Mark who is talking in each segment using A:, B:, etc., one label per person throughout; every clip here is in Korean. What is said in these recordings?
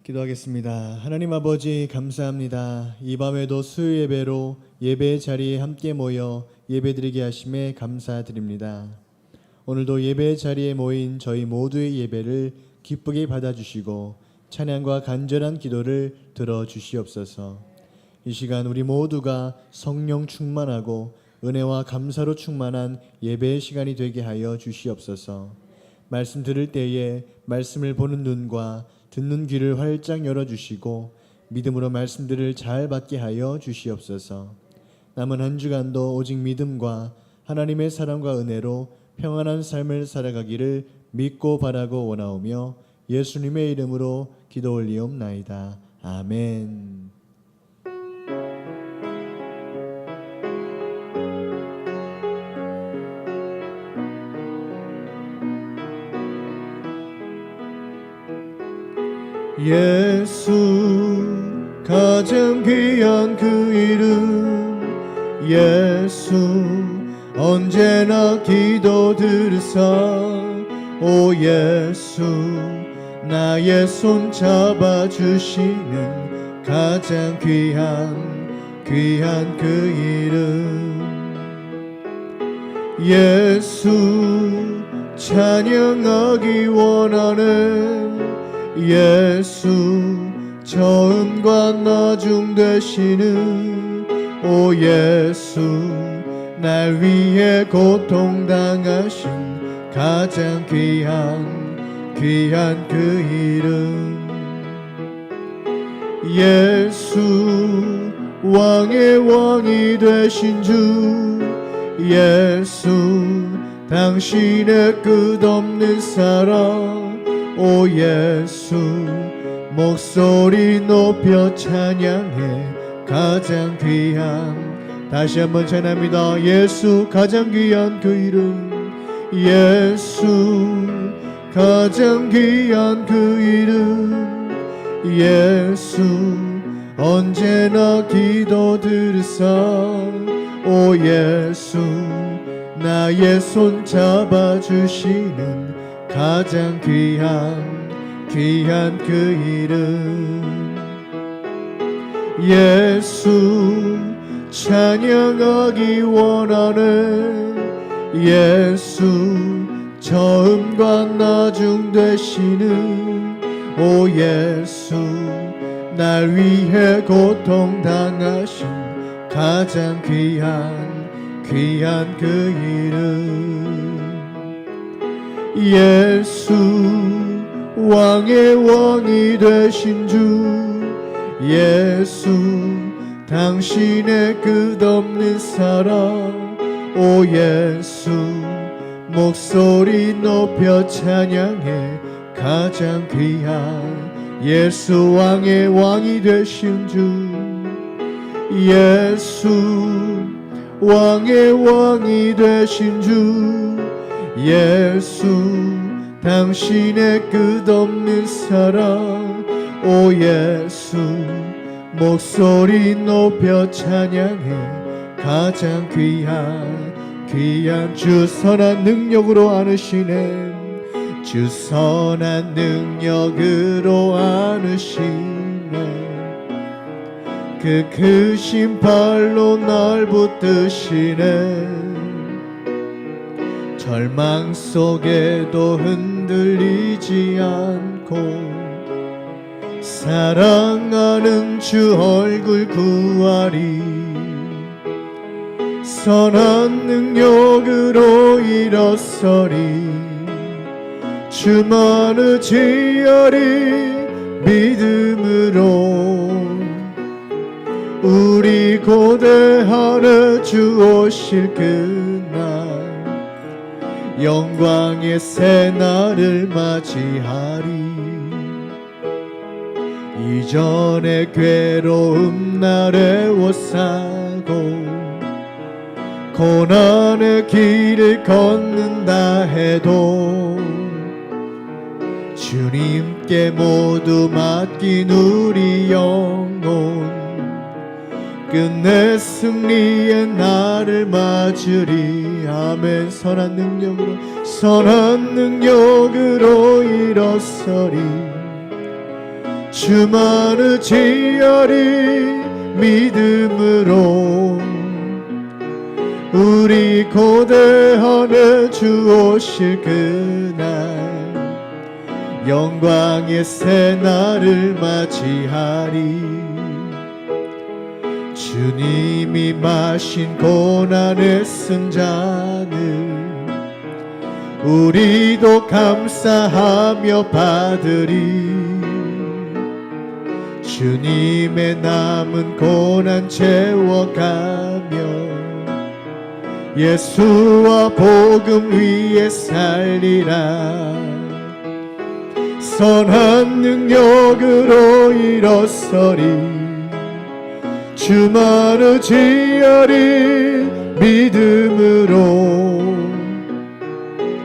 A: 기도하겠습니다. 하나님 아버지 감사합니다. 이 밤에도 수요 예배로 예배의 자리에 함께 모여 예배드리게 하심에 감사드립니다. 오늘도 예배의 자리에 모인 저희 모두의 예배를 기쁘게 받아주시고 찬양과 간절한 기도를 들어주시옵소서. 이 시간 우리 모두가 성령 충만하고 은혜와 감사로 충만한 예배의 시간이 되게 하여 주시옵소서. 말씀 들을 때에 말씀을 보는 눈과 듣는 귀를 활짝 열어주시고 믿음으로 말씀들을 잘 받게 하여 주시옵소서. 남은 한 주간도 오직 믿음과 하나님의 사랑과 은혜로 평안한 삶을 살아가기를 믿고 바라고 원하오며 예수님의 이름으로 기도 올리옵나이다. 아멘. 예수 가장 귀한 그 이름 예수 언제나 기도 들으사 오 예수 나의 손 잡아주시는 가장 귀한 그 이름 예수 찬양하기 원하는 예수 처음과 나중 되시는 오 예수 날 위해 고통당하신 가장 귀한 그 이름 예수 왕의 왕이 되신 주 예수 당신의 끝없는 사랑 오 예수 목소리 높여 찬양해 가장 귀한 다시 한번 찬양합니다. 예수 가장 귀한 그 이름 예수 가장 귀한 그 이름 예수 언제나 기도 들으사 오 예수 나의 손 잡아주시는 가장 귀한 그 이름 예수 찬양하기 원하는 예수 처음과 나중 되시는 오 예수 날 위해 고통당하신 가장 귀한 그 이름 예수 왕의 왕이 되신 주 예수 당신의 끝없는 사랑 오 예수 목소리 높여 찬양해 가장 귀한 예수 왕의 왕이 되신 주 예수 왕의 왕이 되신 주 예수 당신의 끝없는 사랑 오 예수 목소리 높여 찬양해 가장 귀한 주 선한 능력으로 안으시네 주 선한 능력으로 안으시네 그 크신 발로 날 붙드시네 절망 속에도 흔들리지 않고 사랑하는 주 얼굴 구하리 선한 능력으로 일어서리 주만을 지으리 믿음으로 우리 고대하네 주 오실 그날 영광의 새날을 맞이하리 이전의 괴로움 날에 옷사고 고난의 길을 걷는다 해도 주님께 모두 맡긴 우리 영혼 끝내 승리의 날을 맞으리 아멘 선한 능력으로 일어서리 주만을 지으리 믿음으로 우리 고대하네 주 오실 그날 영광의 새날을 맞이하리. 주님이 마신 고난의 쓴 잔을 우리도 감사하며 받으리. 주님의 남은 고난 채워가며 예수와 복음 위에 살리라. 선한 능력으로 일어서리. 주만을 지으리 믿음으로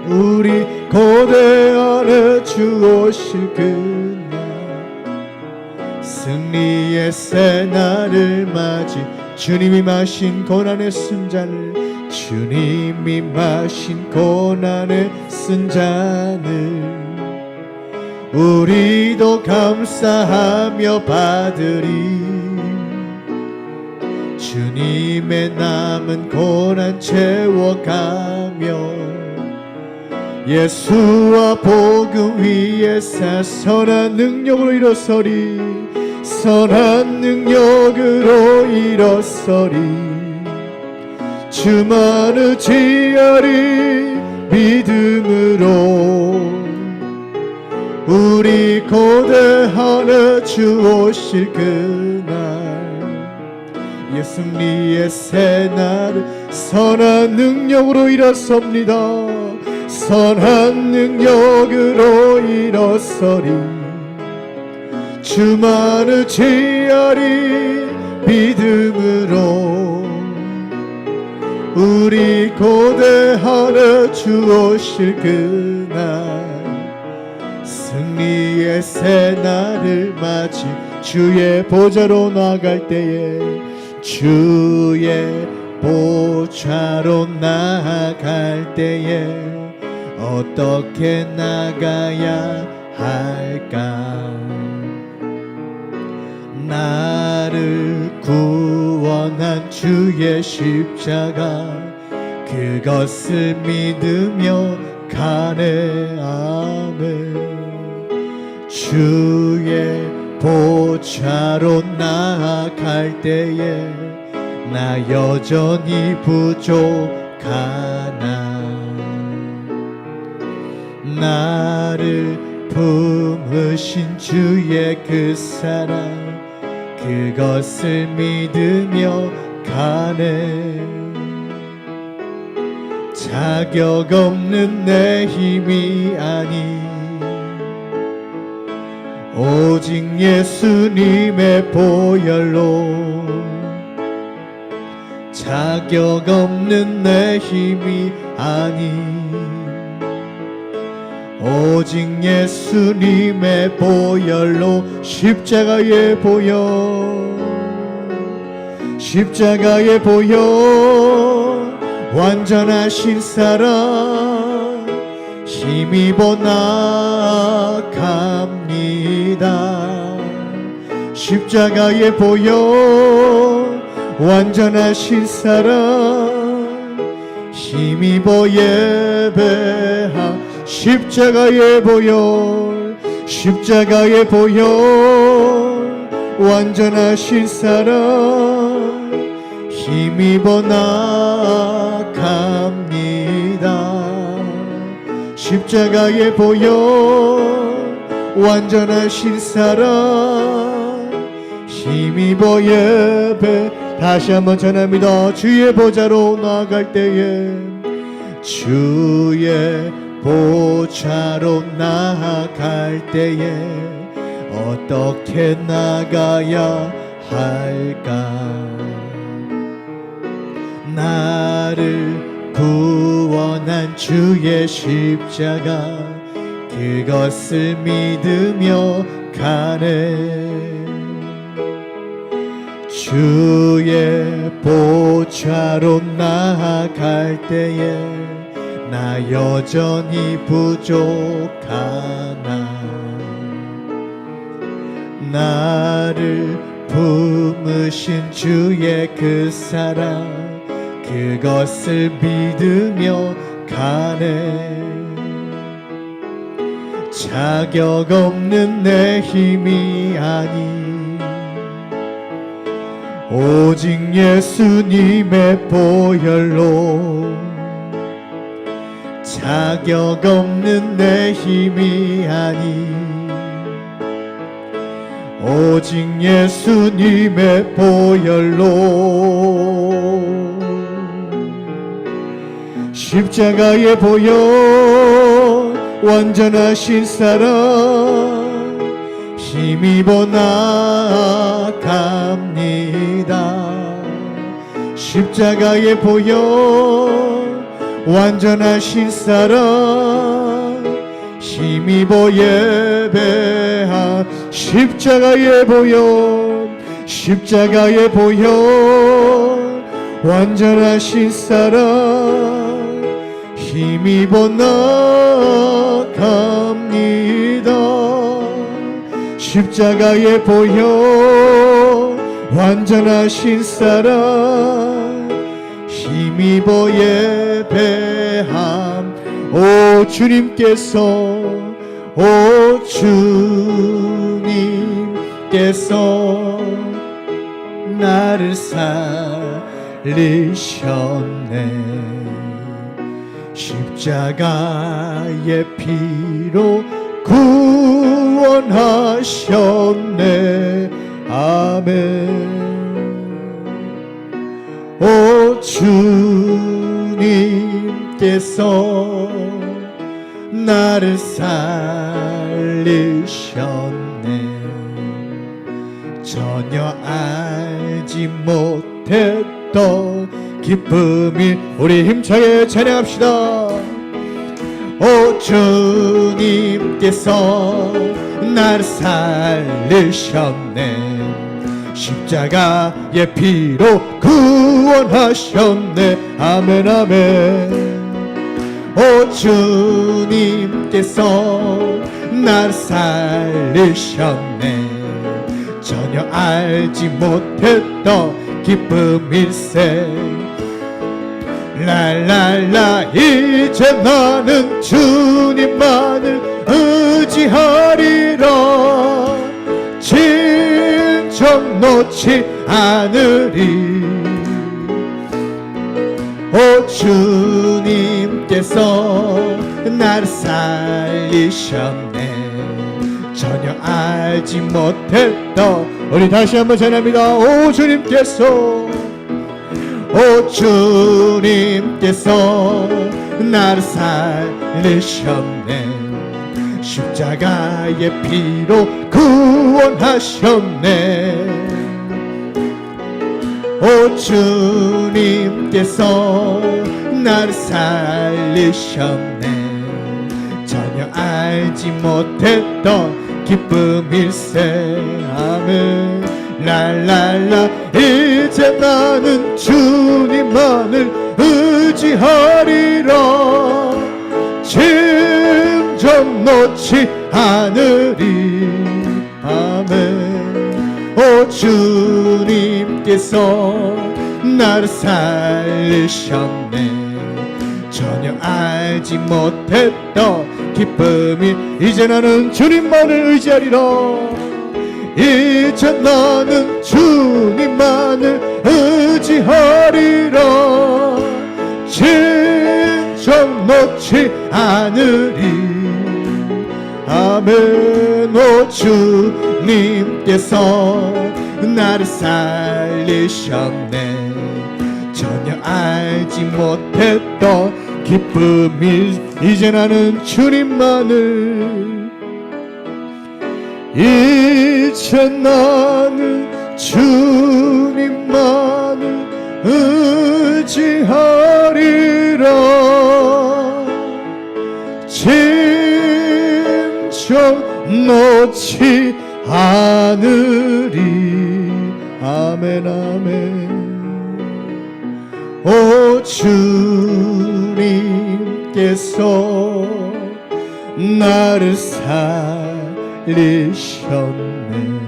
A: 우리 고대 안에 주 오실 그날 승리의 새날을 맞이. 주님이 마신 고난의 쓴 잔을 주님이 마신 고난의 쓴 잔을 우리도 감사하며 받으리. 주님의 남은 고난 채워가며 예수와 복음 위에 선한 능력으로 일어서리. 선한 능력으로 일어서리. 주만을 지으리 믿음으로 우리 고대하네 주 오실 그날 승리의 새날을 선한 능력으로 일어섭니다. 선한 능력으로 일어서리. 주만을 지으리 믿음으로 우리 고대하네 주 오실 그날 승리의 새날을 맞이 주의 보좌로 나갈 때에 주의 보좌로 나갈 때에 어떻게 나가야 할까? 나를 구원한 주의 십자가 그것을 믿으며 가네. 아멘. 주의 보좌로 나아갈 때에 나 여전히 부족하나. 나를 품으신 주의 그 사랑 그것을 믿으며 가네. 자격 없는 내 힘이 아니 오직 예수님의 보혈로. 자격 없는 내 힘이 아니 오직 예수님의 보혈로. 십자가의 보혈 십자가의 보혈 완전하신 사랑 힘입어 나아갑니다. 십자가의 보혈 완전하신 사랑 힘입어 예배하. 십자가의 보혈 십자가의 보혈 완전하신 사랑 힘입어 나아갑니다. 십자가의 보혈 완전하신 사랑 힘입어 예배. 다시 한번 전합니다. 주의 보좌로 나아갈 때에 주의 보좌로 나아갈 때에 어떻게 나가야 할까? 나를 구원한 주의 십자가 그것을 믿으며 가네. 주의 보좌로 나아갈 때에 나 여전히 부족하나. 나를 품으신 주의 그 사랑 그것을 믿으며 가네. 자격 없는 내 힘이 아닌 오직 예수님의 보혈로 자격 없는 내 힘이 아닌 오직 예수님의 보혈로 십자가의 보혈 완전하신 사랑 힘입어 나아갑니다. 십자가의 보혈 완전하신 사랑 힘입어 예배한 십자가의 보혈 십자가의 보혈 완전하신 사랑 힘입어 나아갑니다. 십자가의 보혈 완전하신 사랑 힘입어 예배함. 오 주님께서 오 주님께서 나를 살리셨네. 십자가의 피로 구원하셨네. 아멘. 오 주님께서 나를 살리셨네. 전혀 알지 못했던 기쁨이 우리 힘차게 찬양합시다. 오 주님께서 나를 살리셨네. 십자가의 피로 구원하셨네. 아멘 아멘. 오 주님께서 나를 살리셨네. 전혀 알지 못했던 기쁨일세. 랄랄라 이제 나는 주님만을 의지하리라. 진정 놓지 않으리. 오 주님께서 나를 살리셨네. 전혀 알지 못했던 우리 다시 한번 전합니다. 오 주님께서 오 주님께서 나를 살리셨네. 십자가의 피로 구원하셨네. 오 주님께서 나를 살리셨네. 전혀 알지 못했던 기쁨일세. 아멘. 랄랄라 이제 나는 주님만을 의지하리라. 진정 놓지 않으리. 아멘. 오 주님께서 나를 살리셨네. 전혀 알지 못했던 기쁨이 이제 나는 주님만을 의지하리라. 이제 나는 주님만을 의지하리라. 진정 놓지 않으리. 아멘. 오 주님께서 나를 살리셨네. 전혀 알지 못했던 기쁨이 이제 나는 주님만을 이제 나는 주님만을 의지하리라. 진정 놓지 않으리. 아멘 아멘. 오 주님께서 나를 살리셨네.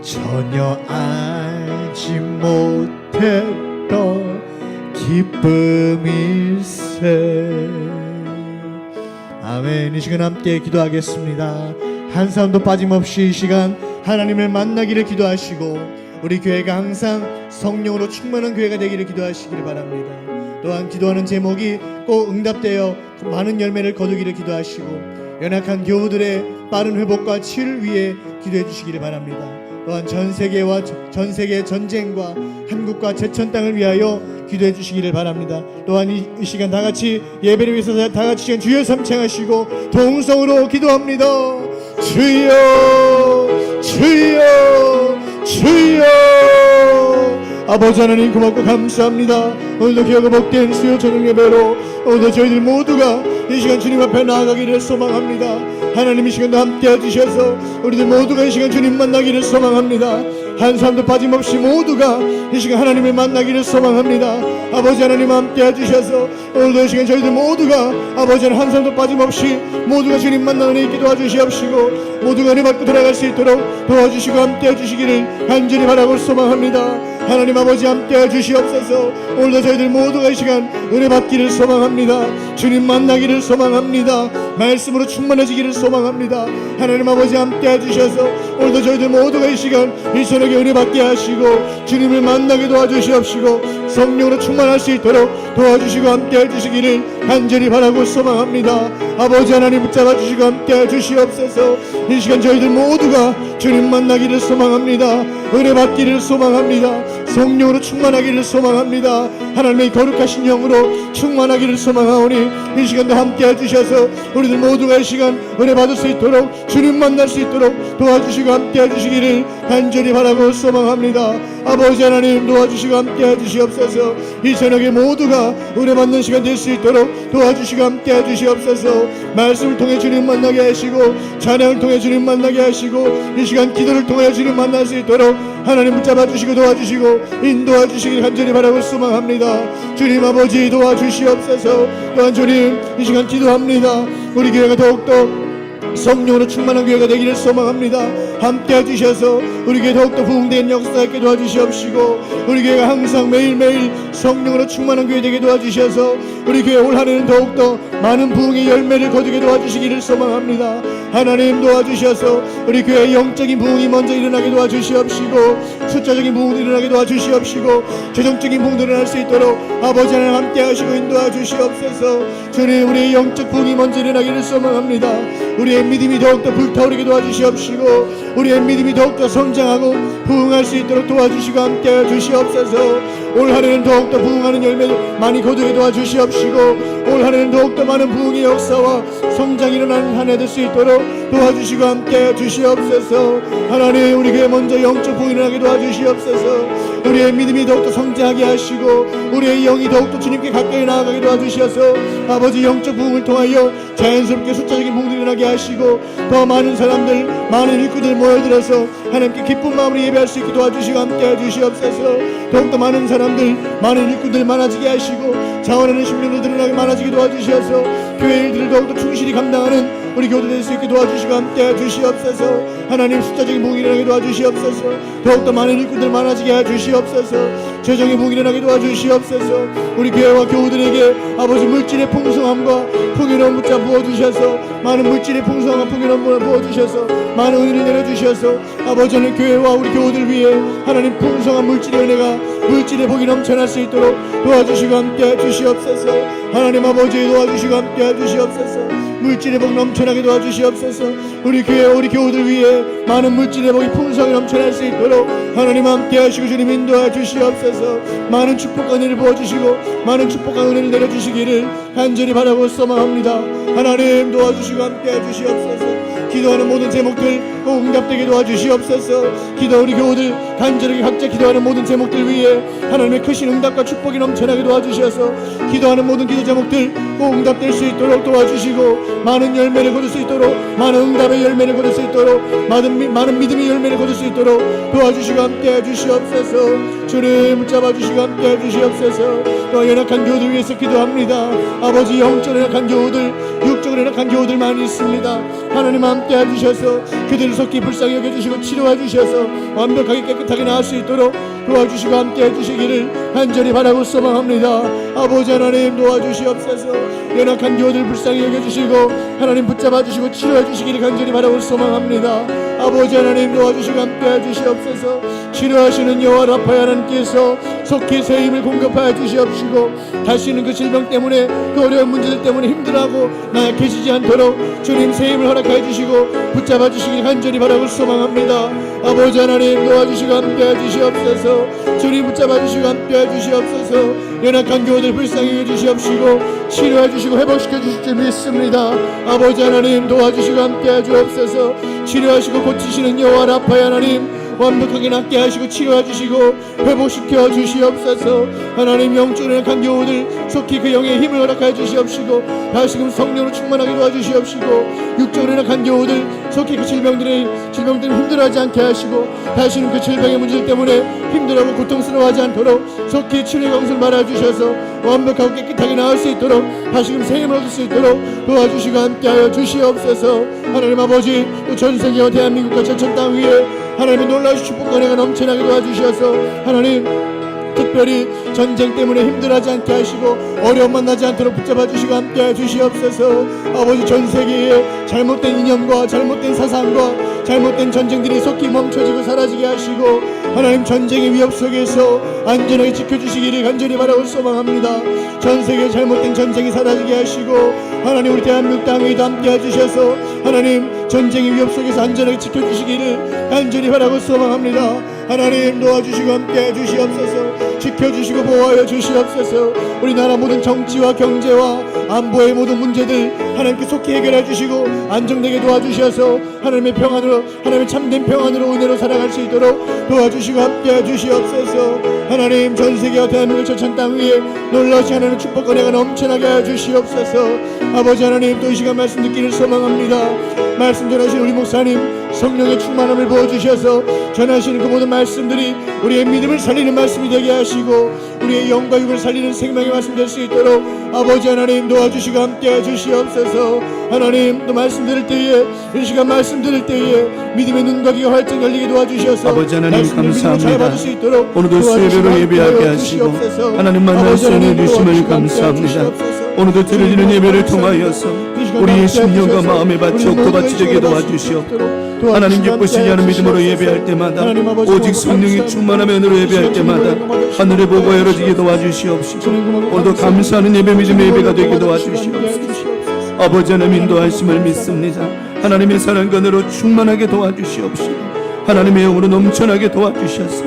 A: 전혀 알지 못했던 기쁨일세. 아멘. 이 시간 함께 기도하겠습니다. 한 사람도 빠짐없이 이 시간 하나님을 만나기를 기도하시고 우리 교회가 항상 성령으로 충만한 교회가 되기를 기도하시기를 바랍니다. 또한 기도하는 제목이 꼭 응답되어 많은 열매를 거두기를 기도하시고 연약한 교우들의 빠른 회복과 치유를 위해 기도해 주시기를 바랍니다. 또한 전 세계의 전쟁과 한국과 제천 땅을 위하여 기도해 주시기를 바랍니다. 또한 이 시간 다 같이 예배를 위해서 다 같이 시간 주여 삼창하시고 동성으로 기도합니다. 주여 주여 주여. 아버지 하나님 고맙고 감사합니다. 오늘도 귀하고 복된 수요 저녁 예배로 오늘도 저희들 모두가 이 시간 주님 앞에 나아가기를 소망합니다. 하나님 이 시간도 함께 해주셔서 우리들 모두가 이 시간 주님 만나기를 소망합니다. 한 사람도 빠짐없이 모두가 이 시간 하나님을 만나기를 소망합니다. 아버지 하나님 함께 해주셔서 오늘도 이 시간 저희들 모두가 아버지 하나님 한 사람도 빠짐없이 모두가 주님 만나는 이 기도 도와주시옵시고 모두가 은혜 받고 돌아갈 수 있도록 도와주시고 함께 해주시기를 간절히 바라고 소망합니다. 하나님 아버지 함께 해주시옵소서. 오늘도 저희들 모두가 이 시간 은혜 받기를 소망합니다. 주님 만나기를 소망합니다. 말씀으로 충만해지기를 소망합니다. 하나님 아버지 함께 해주셔서 오늘도 저희들 모두가 이 시간 이 저녁에 은혜 받게 하시고 주님을 만나게 도와주시옵시고 성령으로 충만할 수 있도록 도와주시고 함께 해주시기를 간절히 바라고 소망합니다. 아버지 하나님 붙잡아 주시고 함께 해주시옵소서. 이 시간 저희들 모두가 주님 만나기를 소망합니다. 은혜 받기를 소망합니다. 성령으로 충만하기를 소망합니다. 하나님의 거룩하신 영으로 충만하기를 소망하오니 이 시간도 함께 해주셔서 우리들 모두가 이 시간 은혜 받을 수 있도록 주님 만날 수 있도록 도와주시고 함께 해주시기를 간절히 바라고 소망합니다. 아버지 하나님 도와주시고 함께 해주시옵소서. 이 저녁에 모두가 은혜 받는 시간 될 수 있도록 도와주시고 함께 해주시옵소서. 말씀을 통해 주님 만나게 하시고 찬양을 통해 주님 만나게 하시고 이 시간 기도를 통해 주님 만날 수 있도록 하나님 붙잡아 주시고 도와주시고 인도해 주시길 간절히 바라고 소망합니다. 주님 아버지 도와주시옵소서. 또한 주님 이 시간 기도합니다. 우리 교회가 더욱더 성령으로 충만한 교회가 되기를 소망합니다. 함께 해주셔서 우리 교회 더욱더 부흥된 역사에 도와주시옵시고 우리 교회가 항상 매일매일 성령으로 충만한 교회 되게 도와주셔서 우리 교회 올 한해는 더욱더 많은 부흥의 열매를 거두게 도와주시기를 소망합니다. 하나님 도와주셔서 우리 교회의 영적인 부흥이 먼저 일어나게 도와주시옵시고 숫자적인 부흥도 일어나게 도와주시옵시고 재정적인 부흥도 일어날 수 있도록 아버지 하나님 함께 하시고 인도해 주시옵소서. 주님 우리의 영적 부흥이 먼저 일어나기를 소망합니다. 우리의 믿음이 더욱더 불타오르게 도와주시옵시고 우리의 믿음이 더욱더 성장하고 부흥할 수 있도록 도와주시고 함께 주시옵소서. 올 한해는 더욱더 부흥하는 열매를 많이 거두게 도와주시옵시고 올 한해는 더욱더 많은 부흥의 역사와 성장이 일어나는 한 해 될 수 있도록 도와주시고 함께 주시옵소서. 하나님 우리 교회 먼저 영적 부흥이 일어나게 도와주시옵소서. 우리의 믿음이 더욱더 성장하게 하시고 우리의 영이 더욱더 주님께 가까이 나아가게 도와주셔서 아버지 영적 부흥을 통하여 자연스럽게 숫자적인 부흥이 일어나게 하시고 더 많은 사람들 많은 일꾼들 모여들어서 하나님께 기쁜 마음으로 예배할 수 있게 도와주시고 함께 해주시옵소서. 더욱더 많은 사람들 많은 일꾼들 많아지게 하시고 자원하는 심령들 드러나게 많아지게 도와주셔서 교회 일들을 더욱더 충실히 감당하는 우리 교우들 될 수 있게 도와주시고 함께 해주시옵소서. 하나님 숫자적인 부흥이 일어나게 도와주시옵소서. 더욱더 많은 일꾼들 많아지게 해주시옵소서. 재정의 부흥이 일어나게 도와주시옵소서. 우리 교회와 교우들에게 아버지 물질의 풍성함과 풍요로움 붙잡아 부어주셔서 많은 물질의 풍성함과 풍요로움을 부어주셔서 많은 은혜를 내려주셔서 아버지 하나님 교회와 우리 교우들 위해 하나님 풍성한 물질의 은혜가 물질의 복이 넘쳐날 수 있도록 도와주시고 함께 해주시옵소서. 하나님 아버지 도와주시고 함께 해주시옵소서. 물질의 복 넘쳐나게 도와주시옵소서. 우리 교회 우리 교우들 위해 많은 물질의 복이 풍성히 넘쳐날 수 있도록 하나님 함께 하시고 주님 인도해 주시옵소서. 많은 축복과 은혜를 부어주시고 많은 축복과 은혜를 내려주시기를 간절히 바라고 소망합니다. 하나님 도와주시고 함께 해주시옵소서. 기도하는 모든 제목들 꼭 응답되게 도와주시옵소서. 기도 우리 교우들 간절하게 각자 기도하는 모든 제목들 위해 하나님의 크신 응답과 축복이 넘쳐나게 도와주셔서 기도하는 모든 기도 제목들 꼭 응답될 수 있도록 도와주시고 많은 열매를 거둘 수 있도록 많은 응답의 열매를 거둘 수 있도록 많은 믿음의 열매를 거둘 수 있도록 도와주시고 함께 해주시옵소서. 주님 붙잡아 주시고 함께 해주시옵소서. 또 연약한 교우들 위해서 기도합니다. 아버지 영적으로 연약한 교우들 육적 영적으로 연약한 교우들 많이 있습니다. 하나님 함께 해주셔서 그들을 속히 불쌍히 여겨주시고 치료해 주셔서 완벽하게 깨끗하게 나을 수 있도록 도와주시고 함께 해주시기를 간절히 바라고 소망합니다. 아버지 하나님 도와주시옵소서. 연약한 교우들 불쌍히 여겨주시고 하나님 붙잡아 주시고 치료해 주시기를 간절히 바라고 소망합니다. 아버지 하나님 도와주시고 함께 해주시옵소서. 치료하시는 여호와 라파 하나님께서 속히 새 힘을 공급하여 주시옵시고 다시는 그 질병 때문에 그 어려운 문제들 때문에 힘들어하고 나약해지지 않도록 주님 새 힘을 허락하여 주시고 붙잡아 주시길 간절히 바라고 소망합니다. 아버지 하나님 도와주시고 함께 해주시옵소서. 주님 붙잡아 주시고 함께 해주시옵소서. 연약한 교우들 불쌍히 해주시옵시고 치료해 주시고 회복시켜 주실 줄 믿습니다. 아버지 하나님 도와주시고 함께 해주옵소서. 치료하시고 고치시는 여호와 라파 하나님 완벽하게 낫게 하시고 치료해 주시고 회복시켜 주시옵소서. 하나님 영적으로 연약한 교우들 속히 그 영의 힘을 허락하여 주시옵시고 다시금 성령으로 충만하게 도와주시옵시고 육적으로 연약한 교우들 속히 그 질병들을 힘들어하지 않게 하시고 다시는 그 질병의 문제 때문에 힘들어하고 고통스러워하지 않도록 속히 치료의 강수를 말아주셔서 완벽하고 깨끗하게 나을 수 있도록 다시금 새 힘을 얻을 수 있도록 도와주시고 함께하여 주시옵소서. 하나님 아버지 또 전세계와 대한민국과 전천 땅 위에 하나님의 놀라우신 축복과 은혜가 넘쳐나게 도와주셔서 하나님 특별히 전쟁 때문에 힘들어하지 않게 하시고 어려움 만나지 않도록 붙잡아 주시고 함께 주시옵소서. 아버지 전 세계에 잘못된 이념과 잘못된 사상과 잘못된 전쟁들이 속히 멈춰지고 사라지게 하시고 하나님 전쟁의 위협 속에서 안전하게 지켜주시기를 간절히 바라고 소망합니다. 전 세계 잘못된 전쟁이 사라지게 하시고 하나님 우리 대한민국 땅에도 함께 해주셔서 하나님 전쟁의 위협 속에서 안전하게 지켜주시기를 간절히 바라고 소망합니다. 하나님 도와주시고 함께 해주시옵소서. 지켜주시고 보호하여 주시옵소서. 우리나라 모든 정치와 경제와 안보의 모든 문제들 하나님께 속히 해결해 주시고 안정되게 도와주셔서 하나님의 평안으로 하나님의 참된 평안으로 은혜로 살아갈 수 있도록 도와주시고 함께 해주시옵소서. 하나님 전세계와 대한민국 전천 땅 위에 놀라우신 하나님의 축복과 은혜가 넘쳐나게 해주시옵소서. 아버지 하나님 또 이 시간 말씀 듣기를 소망합니다. 말씀 전하신 우리 목사님 성령의 충만함을 부어주셔서 전하시는 그 모든 말씀들이 우리의 믿음을 살리는 말씀이 되게 하시고 우리의 영과 육을 살리는 생명의 말씀 될 수 있도록 아버지 하나님 도와주시고 함께 해주시옵소서. 하나님 또 말씀 들을 때에 이 시간 말씀 들을 때에 믿음의 눈과 귀가 활짝 열리게 도와주셔서
B: 아버지 하나님 감사합니다.
A: 있도록
B: 오늘도 수요일로 예배하게 하시고 하나님 만날 수 있는 주심을 감사합니다. 오늘도 드려지는 예배를 통하여서 우리의 심령과 마음에 바쳐 고바치되게 도와주시옵도록 하나님 기쁘시지 않은 믿음으로 예배할 때마다 오직 성령이 충만함의 은혜로 예배할 때마다 하늘의 보고가 열어지게 도와주시옵시고 오늘도 감사하는 예배 믿음의 예배가 되게 도와주시옵소서. 아버지 하나님 인도하심을 믿습니다. 하나님의 사랑과 은혜로 충만하게 도와주시옵시고 하나님의 영으로 넘쳐나게 도와주셔서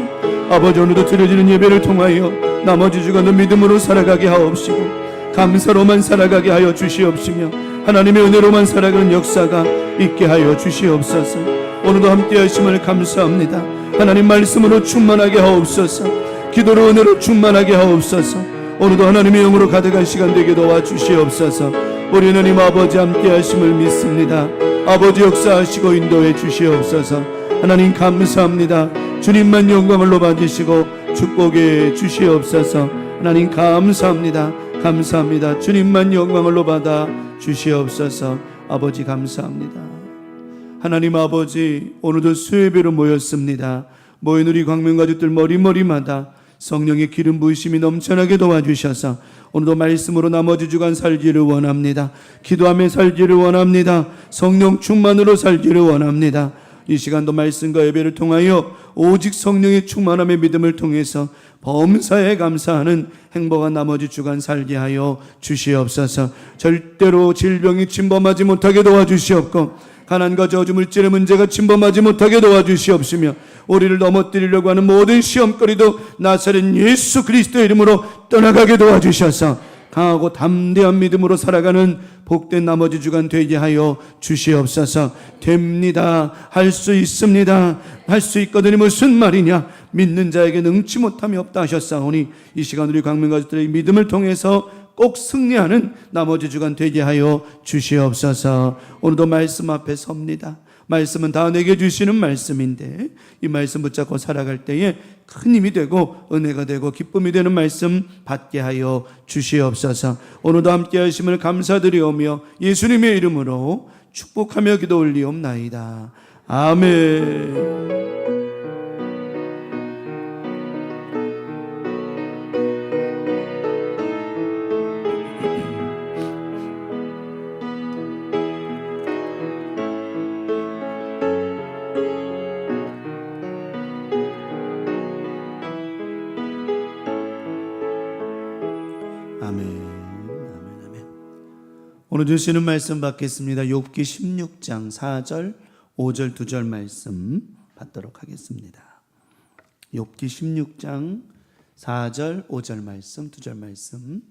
B: 아버지 오늘도 드려지는 예배를 통하여 나머지 주간도 믿음으로 살아가게 하옵시고 감사로만 살아가게 하여 주시옵시며 하나님의 은혜로만 살아가는 역사가 있게 하여 주시옵소서. 오늘도 함께 하심을 감사합니다. 하나님 말씀으로 충만하게 하옵소서. 기도로 은혜로 충만하게 하옵소서. 오늘도 하나님의 영으로 가득한 시간 되게 도와주시옵소서. 우리 하나님 아버지 함께 하심을 믿습니다. 아버지 역사하시고 인도해 주시옵소서. 하나님 감사합니다. 주님만 영광을 높아주시고 축복해 주시옵소서. 하나님 감사합니다. 감사합니다. 주님만 영광을 받아 주시옵소서. 아버지 감사합니다. 하나님 아버지 오늘도 수요예배로 모였습니다. 모인 우리 광명가족들 머리마다 성령의 기름 부으심이 넘쳐나게 도와주셔서 오늘도 말씀으로 나머지 주간 살기를 원합니다. 기도하며 살기를 원합니다. 성령 충만으로 살기를 원합니다. 이 시간도 말씀과 예배를 통하여 오직 성령의 충만함의 믿음을 통해서 범사에 감사하는 행복한 나머지 주간 살게 하여 주시옵소서. 절대로 질병이 침범하지 못하게 도와주시옵고 가난과 저주 물질의 문제가 침범하지 못하게 도와주시옵시며 우리를 넘어뜨리려고 하는 모든 시험거리도 나사렛 예수 그리스도의 이름으로 떠나가게 도와주셔서 강하고 담대한 믿음으로 살아가는 복된 나머지 주간 되게 하여 주시옵소서. 됩니다. 할 수 있습니다. 할 수 있거든요. 무슨 말이냐? 믿는 자에게 능치 못함이 없다 하셨사오니 이 시간 우리 광명가족들의 믿음을 통해서 꼭 승리하는 나머지 주간 되게 하여 주시옵소서. 오늘도 말씀 앞에 섭니다. 말씀은 다 내게 주시는 말씀인데 이 말씀 붙잡고 살아갈 때에 큰 힘이 되고 은혜가 되고 기쁨이 되는 말씀 받게 하여 주시옵소서. 오늘도 함께 하심을 감사드리오며 예수님의 이름으로 축복하며 기도 올리옵나이다. 아멘. 오늘 주시는 말씀 받겠습니다. 욥기 16장 4절 5절 2절 말씀 받도록 하겠습니다. 욥기 16장 4절 5절 말씀 2절 말씀.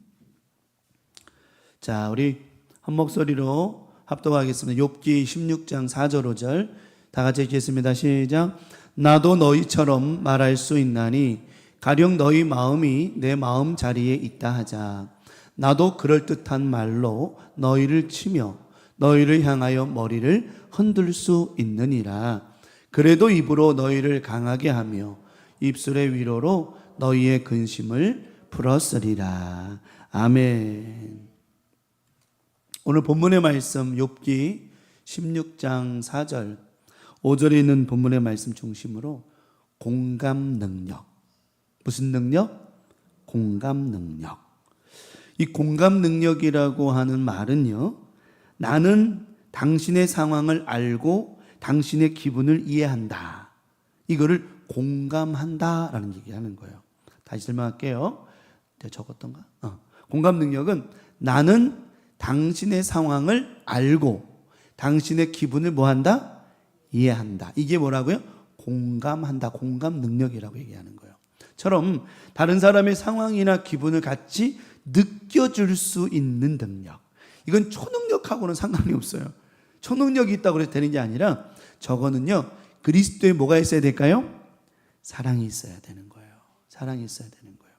B: 자, 우리 한 목소리로 합독하겠습니다. 욥기 16장 4절 5절 다 같이 읽겠습니다. 시작. 나도 너희처럼 말할 수 있나니 가령 너희 마음이 내 마음 자리에 있다 하자. 나도 그럴듯한 말로 너희를 치며 너희를 향하여 머리를 흔들 수 있느니라. 그래도 입으로 너희를 강하게 하며 입술의 위로로 너희의 근심을 풀었으리라. 아멘. 오늘 본문의 말씀 욥기 16장 4절 5절에 있는 본문의 말씀 중심으로 공감 능력. 무슨 능력? 공감 능력. 이 공감 능력이라고 하는 말은요, 나는 당신의 상황을 알고 당신의 기분을 이해한다. 이거를 공감한다라는 얘기하는 거예요. 다시 설명할게요. 적었던가? 공감 능력은 나는 당신의 상황을 알고 당신의 기분을 뭐한다? 이해한다. 이게 뭐라고요? 공감한다. 공감 능력이라고 얘기하는 거예요. 처럼 다른 사람의 상황이나 기분을 같이 느껴줄 수 있는 능력. 이건 초능력하고는 상관이 없어요. 초능력이 있다고 해서 되는 게 아니라 저거는요, 그리스도에 뭐가 있어야 될까요? 사랑이 있어야 되는 거예요. 사랑이 있어야 되는 거예요.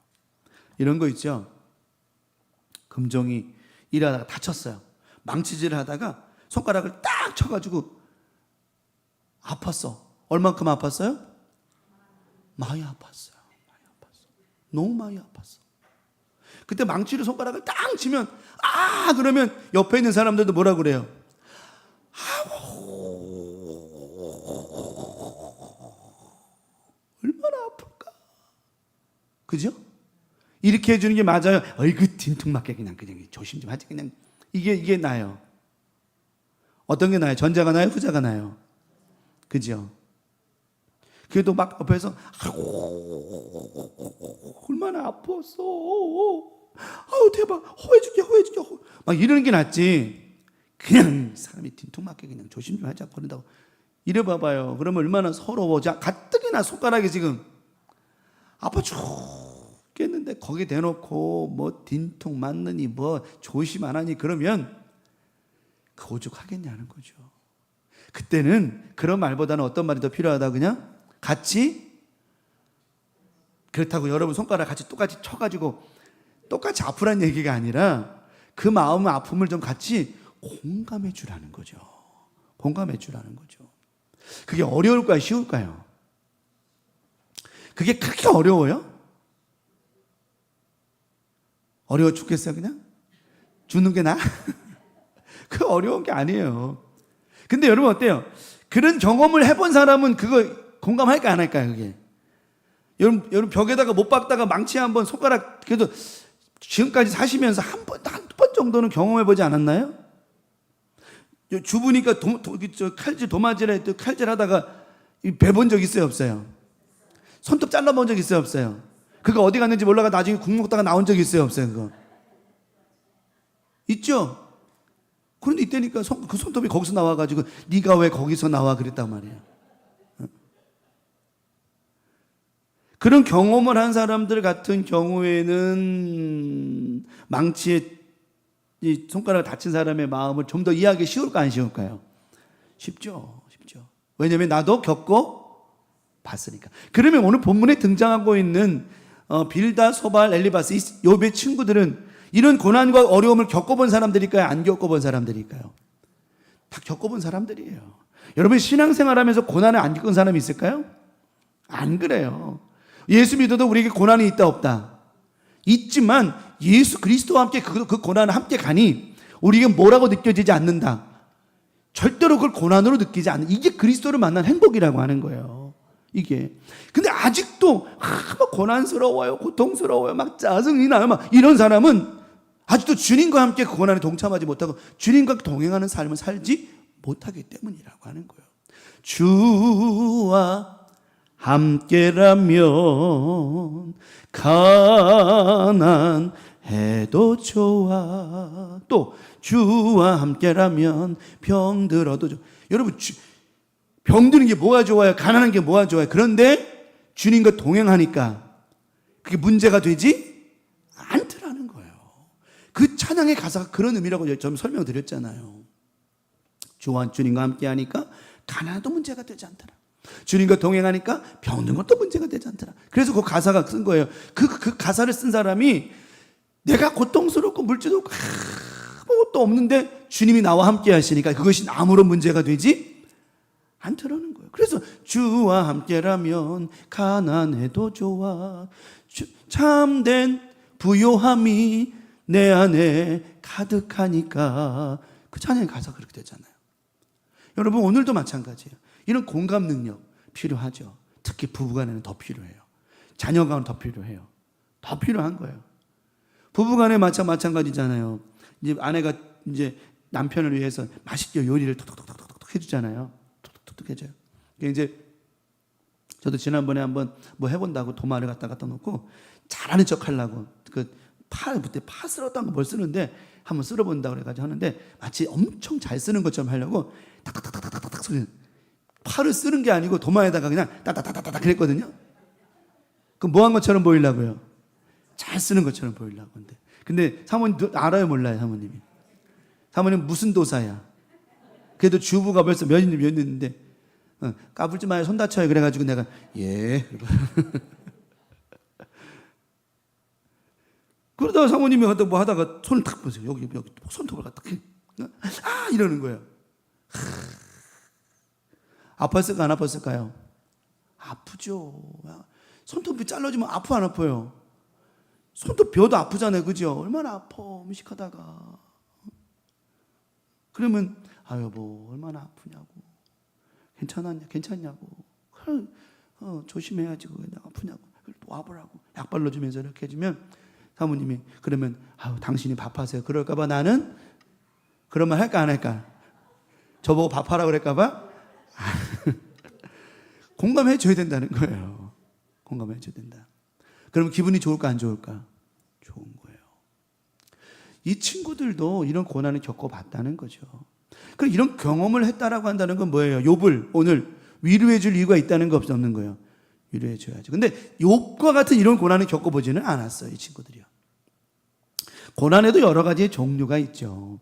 B: 이런 거 있죠. 금종이 일하다가 다쳤어요. 망치질을 하다가 손가락을 딱 쳐가지고 아팠어. 얼만큼 아팠어요? 많이 아팠어요. 너무 많이 아팠어. 그때 망치로 손가락을 딱 치면 그러면 옆에 있는 사람들도 뭐라 그래요? 얼마나 아플까? 그죠? 이렇게 해주는 게 맞아요. 어이구 딘통맞게 그냥 조심 좀 하지 그냥 이게 나요. 어떤 게 나요? 전자가 나요? 후자가 나요? 그죠? 그래도 막 옆에서 얼마나 아팠어. 아우 대박. 호해줄게. 막 이러는 게 낫지. 그냥 사람이 딘통맞게 그냥 조심 좀 하자 그런다고 이래 봐봐요. 그러면 얼마나 서러워. 자, 가뜩이나 손가락이 지금 아파 죽겠는데 거기 대놓고 뭐 딘통 맞느니 뭐 조심 안 하니 그러면 그 오죽하겠냐는 거죠. 그때는 그런 말보다는 어떤 말이 더 필요하다 그냥 같이 그렇다고 여러분 손가락 같이 똑같이 쳐가지고 똑같이 아프라는 얘기가 아니라 그 마음의 아픔을 좀 같이 공감해 주라는 거죠. 공감해 주라는 거죠. 그게 어려울까요? 쉬울까요? 그게 그렇게 어려워요? 어려워 죽겠어요 그냥? 죽는 게 나아? 그 어려운 게 아니에요. 근데 여러분 어때요? 그런 경험을 해본 사람은 그거 공감할까 안 할까요? 그게 여러분 벽에다가 못 박다가 망치 한번 손가락 그래도 지금까지 사시면서 한 번 정도는 경험해보지 않았나요? 주부니까 칼질 도마질에 칼질하다가 베본 적 있어요 없어요? 손톱 잘라본 적 있어요 없어요? 그거 어디 갔는지 몰라가 나중에 국 먹다가 나온 적 있어요 없어요? 그거 있죠? 그런데 이때니까 그 손톱이 거기서 나와가지고 네가 왜 거기서 나와 그랬단 말이에요. 그런 경험을 한 사람들 같은 경우에는 망치에 이 손가락을 다친 사람의 마음을 좀 더 이해하기 쉬울까 안 쉬울까요? 쉽죠. 왜냐하면 나도 겪고 봤으니까. 그러면 오늘 본문에 등장하고 있는 빌다, 소발, 엘리바스 이 욥의 친구들은 이런 고난과 어려움을 겪어본 사람들일까요? 안 겪어본 사람들일까요? 다 겪어본 사람들이에요. 여러분 신앙생활하면서 고난을 안 겪은 사람이 있을까요? 안 그래요. 예수 믿어도 우리에게 고난이 있다 없다? 있지만 예수 그리스도와 함께 그 고난을 함께 가니 우리에게 뭐라고 느껴지지 않는다. 절대로 그걸 고난으로 느끼지 않는, 이게 그리스도를 만난 행복이라고 하는 거예요. 이게. 근데 아직도 막 고난스러워요, 고통스러워요, 막 짜증이 나요, 막 이런 사람은 아직도 주님과 함께 그 고난에 동참하지 못하고 주님과 동행하는 삶을 살지 못하기 때문이라고 하는 거예요. 주와 함께라면 가난해도 좋아. 또 주와 함께라면 병들어도 좋아. 여러분 병드는 게 뭐가 좋아요? 가난한 게 뭐가 좋아요? 그런데 주님과 동행하니까 그게 문제가 되지 않더라는 거예요. 그 찬양의 가사가 그런 의미라고 좀 설명드렸잖아요. 주님과 함께하니까 가난도 문제가 되지 않더라. 주님과 동행하니까 병든 것도 문제가 되지 않더라. 그래서 그 가사가 쓴 거예요. 그 가사를 쓴 사람이 내가 고통스럽고 물질도 없고 아무것도 없는데 주님이 나와 함께 하시니까 그것이 아무런 문제가 되지 않더라는 거예요. 그래서 주와 함께라면 가난해도 좋아. 참된 부요함이 내 안에 가득하니까. 그 찬양의 가사가 그렇게 되잖아요. 여러분 오늘도 마찬가지예요. 이런 공감 능력 필요하죠. 특히 부부간에는 더 필요해요. 자녀간은 더 필요해요. 더 필요한 거예요. 부부간에 마찬가지잖아요. 이제 아내가 이제 남편을 위해서 맛있게 요리를 톡톡톡톡톡 해주잖아요. 톡톡톡 해줘요. 이제 저도 지난번에 한번 뭐 해본다고 도마를 갖다 놓고 잘하는 척 하려고 그때 파 쓸었던 거 뭘 쓰는데 한번 쓸어본다고 그래가지고 하는데 마치 엄청 잘 쓰는 것처럼 하려고 탁탁탁탁탁탁 소리. 파를 쓰는 게 아니고 도마에다가 그냥 따다다다다 그랬거든요. 그럼 뭐 한 것처럼 보이려고요? 잘 쓰는 것처럼 보이려고. 근데 사모님 알아요 몰라요 사모님이? 사모님 무슨 도사야? 그래도 주부가 벌써 몇 년 됐는데 까불지 마요 손 다쳐요. 그래가지고 내가 예. 그러다가 사모님이 뭐 하다가 손을 탁 보세요. 여기 손톱을 갖다 이러는 거예요. 아팠을까 안 아팠을까요? 아프죠. 손톱이 잘라지면 아파 안 아파요? 손톱 벼도 아프잖아요. 그죠? 얼마나 아파 음식하다가. 그러면 여보 얼마나 아프냐고. 괜찮냐고. 조심해야지. 내가 아프냐고. 와보라고. 약 발라주면서 이렇게 해주면 사모님이 그러면 당신이 밥하세요. 그럴까봐 나는 그런 말 할까 안 할까? 저보고 밥하라고 그럴까봐? 공감해 줘야 된다는 거예요. 공감해 줘야 된다. 그럼 기분이 좋을까 안 좋을까? 좋은 거예요. 이 친구들도 이런 고난을 겪어봤다는 거죠. 그럼 이런 경험을 했다라고 한다는 건 뭐예요? 욥을 오늘 위로해 줄 이유가 있다는 거 없는 거예요. 위로해 줘야죠. 근데 욥과 같은 이런 고난을 겪어보지는 않았어요. 이 친구들이요. 고난에도 여러 가지의 종류가 있죠.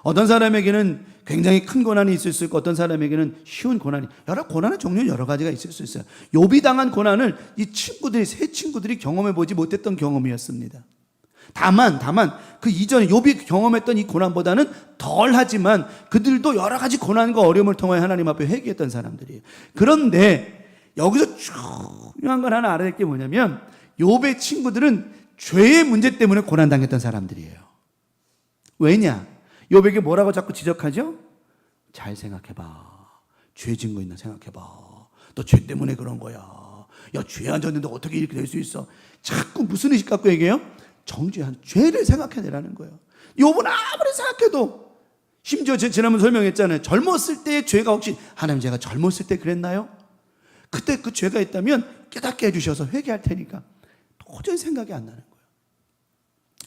B: 어떤 사람에게는 굉장히 큰 고난이 있을 수 있고 어떤 사람에게는 쉬운 고난이, 고난의 종류는 여러 가지가 있을 수 있어요. 욥이 당한 고난을 이 세 친구들이 경험해 보지 못했던 경험이었습니다. 다만 그 이전에 욥이 경험했던 이 고난보다는 덜하지만 그들도 여러 가지 고난과 어려움을 통하여 하나님 앞에 회개했던 사람들이에요. 그런데 여기서 중요한 건 하나 알아야 될 게 뭐냐면 욥의 친구들은 죄의 문제 때문에 고난당했던 사람들이에요. 왜냐? 욥에게 뭐라고 자꾸 지적하죠? 잘 생각해봐. 죄 진 거 있나 생각해봐. 너 죄 때문에 그런 거야. 야, 죄 안 졌는데 어떻게 이렇게 될 수 있어? 자꾸 무슨 의식 갖고 얘기해요? 정죄한 죄를 생각해내라는 거예요. 욥은 아무리 생각해도, 심지어 제가 지난번 설명했잖아요. 젊었을 때의 죄가 혹시 하나님 제가 젊었을 때 그랬나요? 그때 그 죄가 있다면 깨닫게 해주셔서 회개할 테니까. 도저히 생각이 안 나는 거예요.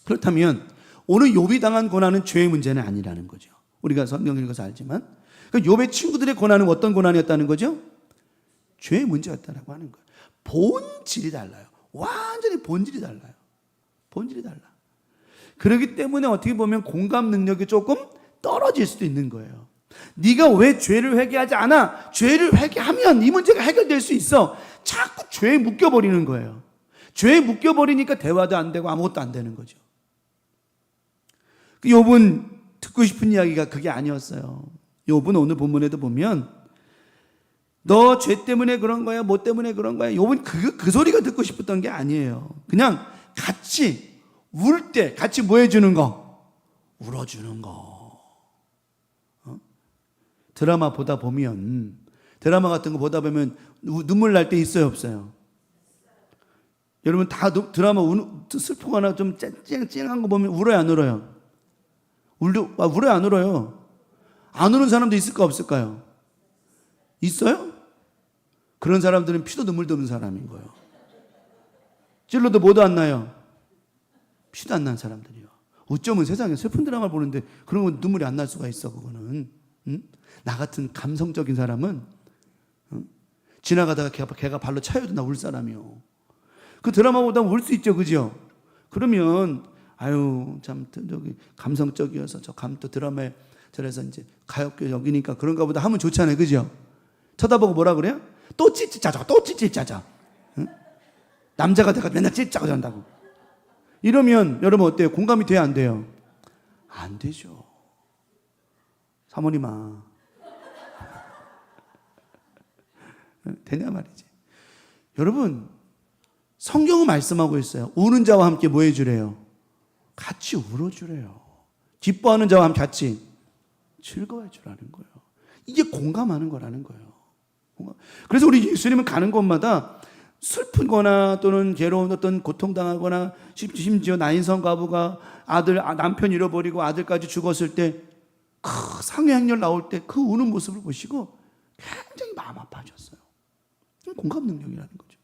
B: 그렇다면 오늘 욥이 당한 고난은 죄의 문제는 아니라는 거죠. 우리가 성경 읽어서 알지만 욥의 친구들의 고난은 어떤 고난이었다는 거죠? 죄의 문제였다라고 하는 거예요. 본질이 달라요. 완전히 본질이 달라요. 본질이 달라. 그렇기 때문에 어떻게 보면 공감 능력이 조금 떨어질 수도 있는 거예요. 네가 왜 죄를 회개하지 않아? 죄를 회개하면 이 문제가 해결될 수 있어. 자꾸 죄에 묶여버리는 거예요. 죄에 묶여버리니까 대화도 안 되고 아무것도 안 되는 거죠. 욥은 듣고 싶은 이야기가 그게 아니었어요. 욥은 오늘 본문에도 보면 너 죄 때문에 그런 거야, 뭐 때문에 그런 거야. 욥은 그 소리가 듣고 싶었던 게 아니에요. 그냥 같이 울 때 같이 뭐 해주는 거? 울어주는 거. 드라마 보다 보면, 드라마 같은 거 보다 보면 눈물 날 때 있어요, 없어요? 여러분 다 드라마 슬프거나 좀 쨍쨍한 거 보면 울어요, 안 울어요? 울어요, 안 울어요? 안 우는 사람도 있을까, 없을까요? 있어요? 그런 사람들은 피도 눈물도 없는 사람인 거예요. 찔러도 뭐도 안 나요. 피도 안 난 사람들이요. 어쩌면 세상에 슬픈 드라마를 보는데 그런 건 눈물이 안 날 수가 있어, 그거는. 응? 나 같은 감성적인 사람은 지나가다가 걔가 발로 차여도 나 울 사람이요. 그 드라마 보다 울 수 있죠, 그죠? 그러면 아유 참 저기 감성적이어서 또 드라마에 저래서 이제 가엽게 여기니까 그런가 보다 하면 좋잖아요, 그죠? 쳐다보고 뭐라 그래요? 또 찌찌짜자, 또 찌찌짜자. 응? 남자가 내가 맨날 찌짜고 잔다고. 이러면 여러분 어때요? 공감이 돼요, 안 돼요? 안 되죠. 사모님아. 되냐 말이지. 여러분 성경은 말씀하고 있어요. 우는 자와 함께 뭐 해주래요? 같이 울어주래요. 기뻐하는 자와 함께 같이 즐거워해 주라는 거예요. 이게 공감하는 거라는 거예요. 그래서 우리 예수님은 가는 곳마다 슬프거나 또는 괴로운 어떤 고통당하거나 심지어 나인성 과부가 남편 잃어버리고 아들까지 죽었을 때 그 상해 행렬 나올 때 그 우는 모습을 보시고 굉장히 마음 아파하셨어요. 공감 능력이라는 거죠.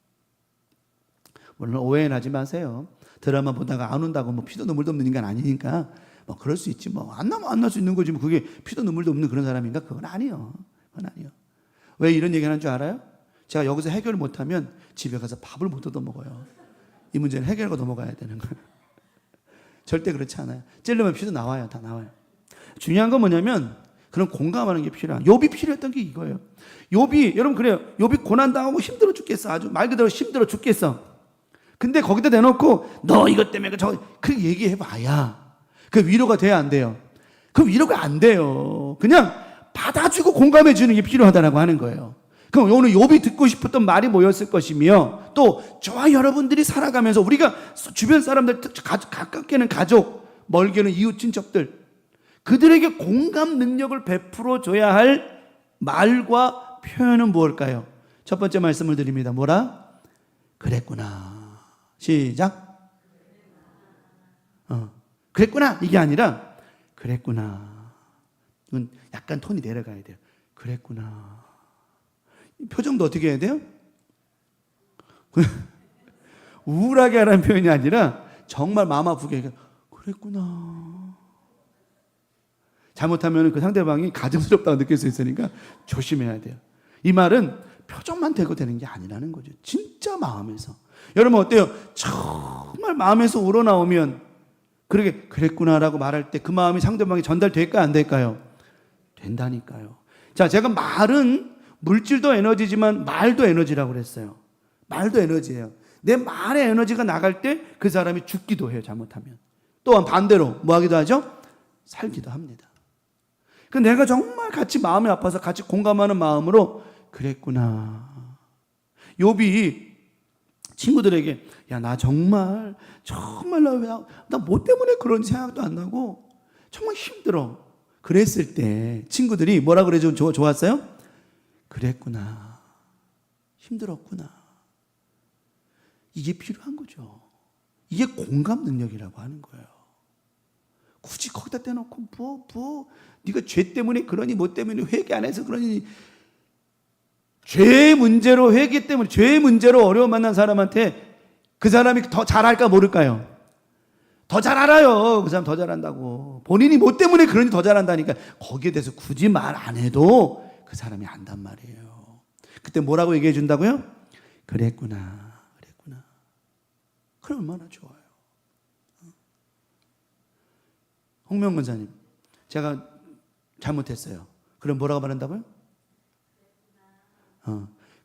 B: 물론 오해는 하지 마세요. 드라마 보다가 안 운다고 뭐 피도 눈물도 없는 인간 아니니까 뭐 그럴 수 있지 뭐 안 나면 안 날 수 있는 거지 뭐 그게 피도 눈물도 없는 그런 사람인가? 그건 아니에요. 그건 아니에요. 왜 이런 얘기 하는 줄 알아요? 제가 여기서 해결을 못하면 집에 가서 밥을 못 얻어 먹어요. 이 문제는 해결하고 넘어가야 되는 거예요. 절대 그렇지 않아요. 찔르면 피도 나와요. 다 나와요. 중요한 건 뭐냐면 그런 공감하는 게 필요한. 욥이 필요했던 게 이거예요. 욥이 여러분 그래요. 욥이 고난당하고 힘들어 죽겠어. 아주 말 그대로 힘들어 죽겠어. 근데 거기다 대놓고 너 이것 때문에 그 얘기해 봐야 그 위로가 돼야 안 돼요. 그 위로가 안 돼요. 그냥 받아주고 공감해 주는 게 필요하다라고 하는 거예요. 그럼 오늘 욥이 듣고 싶었던 말이 뭐였을 것이며 또 저와 여러분들이 살아가면서 우리가 주변 사람들 가깝게는 가족, 멀게는 이웃 친척들 그들에게 공감 능력을 베풀어 줘야 할 말과 표현은 무엇일까요? 첫 번째 말씀을 드립니다. 뭐라? 그랬구나. 시작. 그랬구나. 이게 아니라 그랬구나. 이건 약간 톤이 내려가야 돼요. 그랬구나. 표정도 어떻게 해야 돼요? 우울하게 하라는 표현이 아니라 정말 마음 아프게 그랬구나. 잘못하면 그 상대방이 가증스럽다고 느낄 수 있으니까 조심해야 돼요. 이 말은 표정만 대고 되는 게 아니라는 거죠. 진짜 마음에서. 여러분 어때요? 정말 마음에서 우러나오면 그러게 그랬구나라고 말할 때 그 마음이 상대방에 전달될까요? 안 될까요? 된다니까요. 자, 제가 말은 물질도 에너지지만 말도 에너지라고 그랬어요. 말도 에너지예요. 내 말의 에너지가 나갈 때 그 사람이 죽기도 해요. 잘못하면. 또한 반대로 뭐 하기도 하죠? 살기도 합니다. 그 내가 정말 같이 마음이 아파서 같이 공감하는 마음으로 그랬구나. 욥이 친구들에게 야, 나 정말 나 뭐 때문에 그런 생각도 안 나고 정말 힘들어. 그랬을 때 친구들이 뭐라 그래 좀 좋았어요? 그랬구나. 힘들었구나. 이게 필요한 거죠. 이게 공감 능력이라고 하는 거예요. 굳이 거기다 떼놓고 네가 죄 때문에 그러니 뭐 때문에 회개 안 해서 그러니 죄 문제로 회개 때문에 죄 문제로 어려움 만난 사람한테 그 사람이 더 잘할까 모를까요? 더 잘 알아요. 그 사람 더 잘한다고. 본인이 뭐 때문에 그러니 더 잘한다니까 거기에 대해서 굳이 말 안 해도 그 사람이 안단 말이에요. 그때 뭐라고 얘기해 준다고요? 그랬구나. 그럼 얼마나 좋아요. 홍명 권사님, 제가 잘못했어요. 그럼 뭐라고 말한다고요?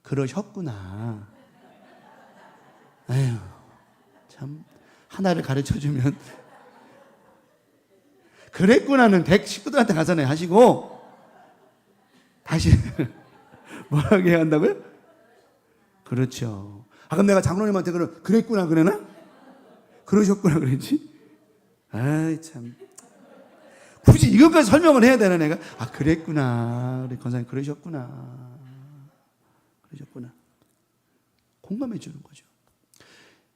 B: 그러셨구나. 에휴, 참 하나를 가르쳐주면 그랬구나는 식구들한테 가서 하시고 다시 뭐라고 해야 한다고요? 그렇죠. 아, 그럼 내가 장로님한테 그랬구나 그러나? 그러셨구나 그랬지? 아이 참, 굳이 이것까지 설명을 해야 되나 내가? 아, 그랬구나, 우리 권사님 그러셨구나 공감해 주는 거죠.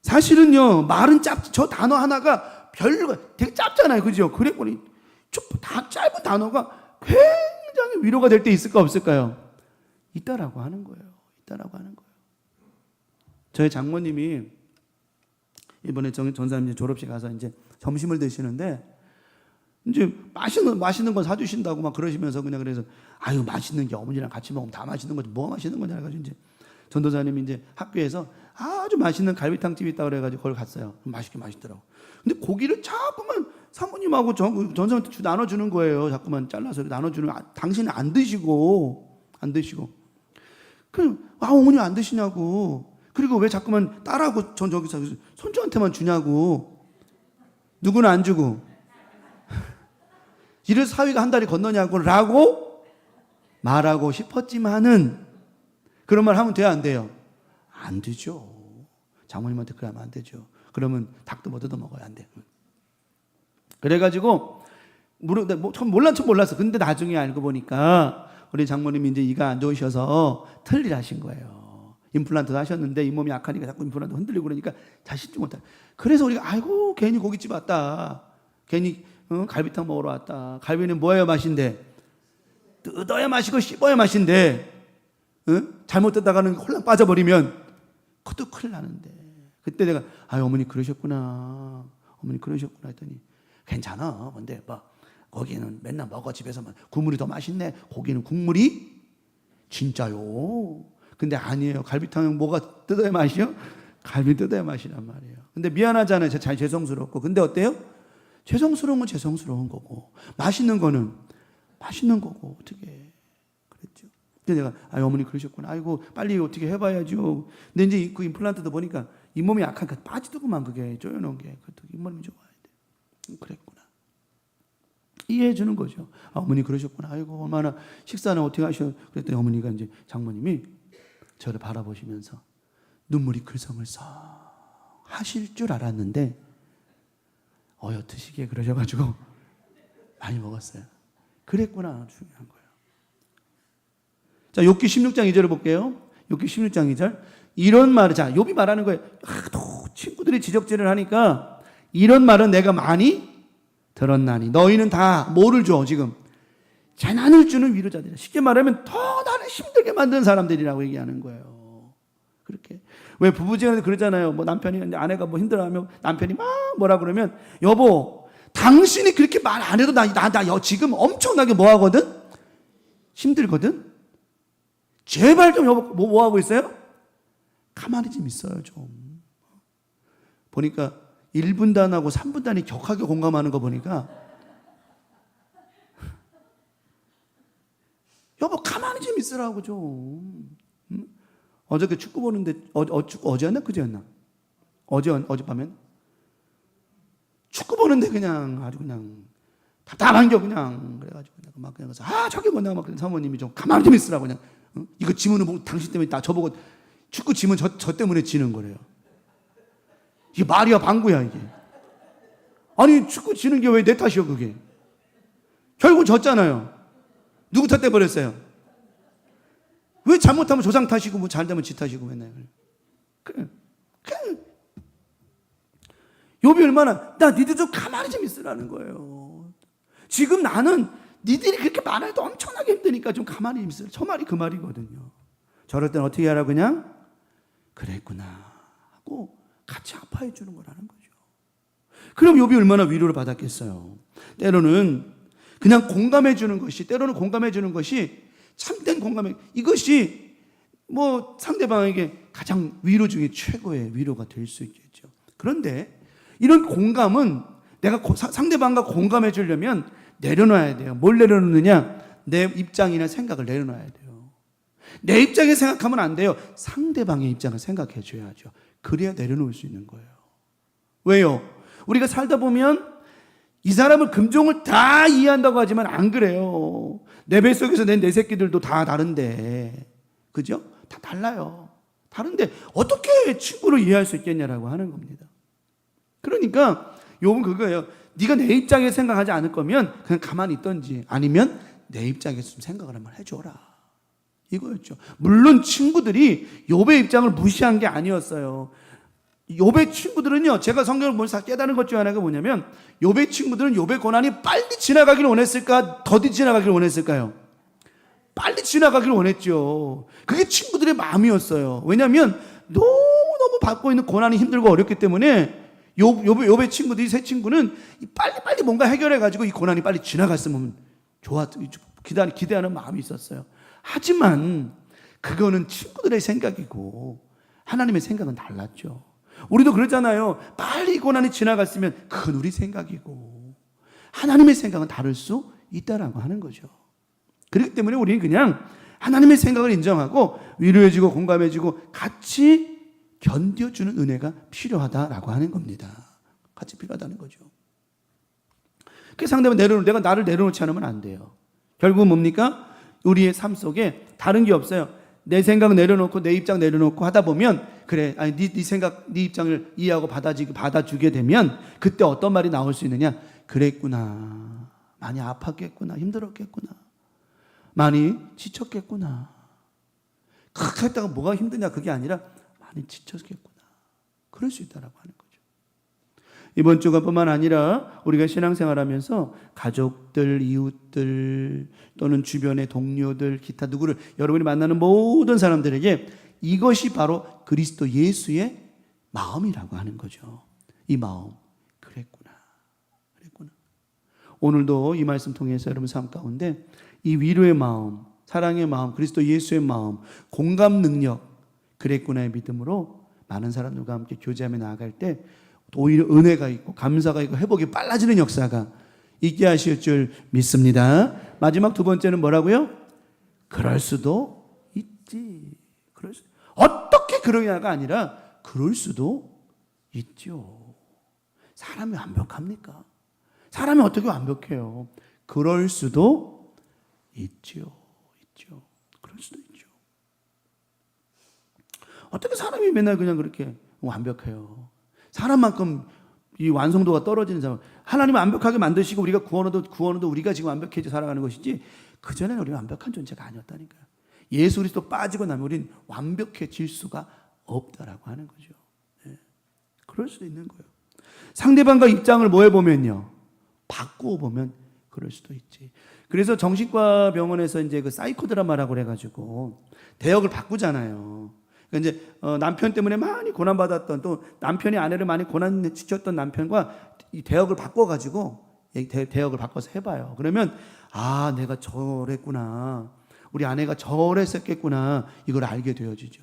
B: 사실은요, 말은 저 단어 하나가 별거 되게 짧잖아요, 그죠? 그랬구나, 다 짧은 단어가 굉장히 위로가 될 때 있을까 없을까요? 있다라고 하는 거예요. 저희 장모님이 이번에 전사님 졸업식 가서 이제 점심을 드시는데, 이제 맛있는 거 사주신다고 막 그러시면서 그냥 그래서, 아유, 맛있는 게 어머니랑 같이 먹으면 다 맛있는 거지, 뭐가 맛있는 거냐 해가지고 이제 전도사님이 이제 학교에서 아주 맛있는 갈비탕 집이 있다고 그래가지고 거기 갔어요. 맛있더라고. 근데 고기를 자꾸만 사모님하고 전사님한테 나눠주는 거예요. 자꾸만 잘라서 나눠주는, 당신은 안 드시고. 그럼, 어머니 안 드시냐고. 그리고 왜 자꾸만 딸하고 저기서 손주한테만 주냐고. 누구는 안 주고. 이래서 사위가 한 달이 건너냐고 라고 말하고 싶었지만은, 그런 말 하면 돼요, 안 돼요? 안 되죠. 장모님한테 그러면 안 되죠. 그러면 닭도 못 얻어 먹어야 안 돼. 그래가지고 처음 몰란 척 몰랐어. 근데 나중에 알고 보니까 우리 장모님이 이제 이가 안 좋으셔서 틀일 하신 거예요. 임플란트 하셨는데 이 몸이 약하니까 자꾸 임플란트 흔들리고 그러니까 다시 씹지 못해. 그래서 우리가 아이고 괜히 고깃집 왔다. 괜히 갈비탕 먹으러 왔다. 갈비는 뭐예요 맛인데? 뜯어야 맛이고 씹어야 맛인데, 잘못 뜯다가는 홀랑 빠져버리면 그것도 큰일 나는데. 그때 내가 어머니 그러셨구나 했더니, 괜찮아. 근데 뭐 거기는 맨날 먹어 집에서만. 국물이 더 맛있네. 고기는 국물이 진짜요. 근데 아니에요. 갈비탕은 뭐가 뜯어야 맛이요? 갈비 뜯어야 맛이란 말이에요. 근데 미안하잖아요. 잘 죄송스럽고. 근데 어때요? 죄송스러운 건 죄송스러운 거고, 맛있는 거는 맛있는 거고, 어떻게 그랬죠. 근데 내가 어머니 그러셨구나. 아이고 빨리 어떻게 해봐야죠. 근데 이제 그 임플란트도 보니까 잇몸이 약하니까 빠지더구만. 그게 조여놓은 게. 그것도 잇몸이 좋아야 돼. 그랬구나. 이해해 주는 거죠. 어머니 그러셨구나. 아이고 얼마나 식사는 어떻게 하셔. 그랬더니 어머니가 이제 장모님이 저를 바라보시면서 눈물이 글썽글썽 하실 줄 알았는데 어여트시게 그러셔가지고 많이 먹었어요. 그랬구나. 중요한 거예요. 자, 욥기 16장 2절을 볼게요. 욥기 16장 2절. 이런 말을, 자, 욥이 말하는 거예요. 또 친구들이 지적질을 하니까, 이런 말은 내가 많이 들었나니. 너희는 다 뭐를 줘 지금? 재난을 주는 위로자들이야. 쉽게 말하면 더 나를 힘들게 만드는 사람들이라고 얘기하는 거예요. 그렇게. 왜 부부지간에 그러잖아요. 뭐 남편이, 아내가 뭐 힘들어하면 남편이 막 뭐라 그러면, 여보 당신이 그렇게 말 안 해도 나 지금 엄청나게 뭐 하거든? 힘들거든? 제발 좀 여보, 뭐 하고 있어요? 가만히 좀 있어요, 좀. 보니까 1분단하고 3분단이 격하게 공감하는 거 보니까, 여보 가만히 좀 있으라고 좀. 어저께 축구 보는데, 어제였나? 그제였나? 어젯밤엔? 축구 보는데 그냥 아주 그냥 답답한 게 그냥, 그래가지고 내가 막 그냥 가서, 저기 뭐냐, 막 사모님이 좀 가만히 좀 있으라고 그냥. 이거 지면은 뭐 당신 때문에 저보고 축구 지면 저 때문에 지는 거래요. 이게 말이야 방구야 이게. 아니 축구 지는 게 왜 내 탓이요 그게. 결국 졌잖아요. 누구 탓 돼버렸어요? 왜 잘못하면 조상 탓이고 뭐 잘되면 지 탓이고 맨날. 그래. 욥이 얼마나, 니들 좀 가만히 좀 있으라는 거예요. 지금 나는 니들이 그렇게 말해도 엄청나게 힘드니까 좀 가만히 있으라. 저 말이 그 말이거든요. 저럴 땐 어떻게 하라 그냥? 그랬구나 하고 같이 아파해 주는 거라는 거죠. 그럼 욥이 얼마나 위로를 받았겠어요. 때로는 그냥 공감해 주는 것이, 때로는 공감해 주는 것이 참된 공감해, 이것이 뭐 상대방에게 가장 위로 중에 최고의 위로가 될 수 있겠죠. 그런데 이런 공감은 내가 상대방과 공감해 주려면 내려놔야 돼요. 뭘 내려놓느냐? 내 입장이나 생각을 내려놔야 돼요. 내 입장에 생각하면 안 돼요. 상대방의 입장을 생각해 줘야죠. 그래야 내려놓을 수 있는 거예요. 왜요? 우리가 살다 보면 이 사람을 금종을 다 이해한다고 하지만 안 그래요. 내 뱃속에서 낸 내 새끼들도 다 다른데, 그죠? 다 달라요. 다른데 어떻게 친구를 이해할 수 있겠냐라고 하는 겁니다. 그러니까 욥은 그거예요. 네가 내 입장에 생각하지 않을 거면 그냥 가만히 있던지 아니면 내 입장에서 좀 생각을 한번 해줘라. 이거였죠. 물론 친구들이 욥의 입장을 무시한 게 아니었어요. 욥의 친구들은요, 제가 성경을 보면서 깨달은 것 중에 하나가 뭐냐면 욥의 친구들은 욥의 고난이 빨리 지나가기를 원했을까, 더디 지나가기를 원했을까요? 빨리 지나가기를 원했죠. 그게 친구들의 마음이었어요. 왜냐하면 너무너무 받고 있는 고난이 힘들고 어렵기 때문에 욥의 친구들이, 세 친구는 빨리빨리 뭔가 해결해가지고 이 고난이 빨리 지나갔으면 기대하는 마음이 있었어요. 하지만 그거는 친구들의 생각이고 하나님의 생각은 달랐죠. 우리도 그러잖아요. 빨리 고난이 지나갔으면 그건 우리 생각이고 하나님의 생각은 다를 수 있다라고 하는 거죠. 그렇기 때문에 우리는 그냥 하나님의 생각을 인정하고 위로해주고 공감해주고 같이 견뎌주는 은혜가 필요하다라고 하는 겁니다. 같이 필요하다는 거죠. 그 상대방 내가 나를 내려놓지 않으면 안 돼요. 결국은 뭡니까? 우리의 삶 속에 다른 게 없어요. 내 생각 내려놓고 내 입장 내려놓고 하다 보면 그래, 아니 네 생각, 네 입장을 이해하고 받아주게 되면 그때 어떤 말이 나올 수 있느냐? 그랬구나. 많이 아팠겠구나. 힘들었겠구나. 많이 지쳤겠구나. 그렇게 했다가 뭐가 힘드냐? 그게 아니라 많이 지쳤겠구나. 그럴 수 있다라고 하는 거죠. 이번 주간뿐만 아니라 우리가 신앙생활하면서 가족들, 이웃들 또는 주변의 동료들, 기타 누구를 여러분이 만나는 모든 사람들에게 이것이 바로 그리스도 예수의 마음이라고 하는 거죠. 이 마음, 그랬구나. 오늘도 이 말씀 통해서 여러분 삶 가운데 이 위로의 마음, 사랑의 마음, 그리스도 예수의 마음, 공감 능력, 그랬구나의 믿음으로 많은 사람들과 함께 교제하며 나아갈 때 오히려 은혜가 있고 감사가 있고 회복이 빨라지는 역사가 있게 하실 줄 믿습니다. 마지막 두 번째는 뭐라고요? 그럴 수도 있지. 어떻게 그러냐가 아니라 그럴 수도 있죠. 사람이 완벽합니까? 사람이 어떻게 완벽해요? 그럴 수도 있죠. 그럴 수도 있죠. 어떻게 사람이 맨날 그냥 그렇게 완벽해요? 사람만큼 이 완성도가 떨어지는 사람, 하나님은 완벽하게 만드시고 우리가 구원도 우리가 지금 완벽해져 살아가는 것이지 그 전에는 우리가 완벽한 존재가 아니었다니까요. 예수 그리스도 빠지고 나면 우리는 완벽해질 수가 없다라고 하는 거죠. 네. 그럴 수도 있는 거예요. 상대방과 입장을 뭐 해보면요, 바꾸어 보면 그럴 수도 있지. 그래서 정신과 병원에서 이제 그 사이코 드라마라고 그래가지고 대역을 바꾸잖아요. 그러니까 이제 남편 때문에 많이 고난받았던, 또 남편이 아내를 많이 고난시켰던 남편과 이 대역을 바꿔가지고 대역을 바꿔서 해봐요. 그러면 아, 내가 저랬구나, 우리 아내가 저랬었겠구나, 이걸 알게 되어지죠.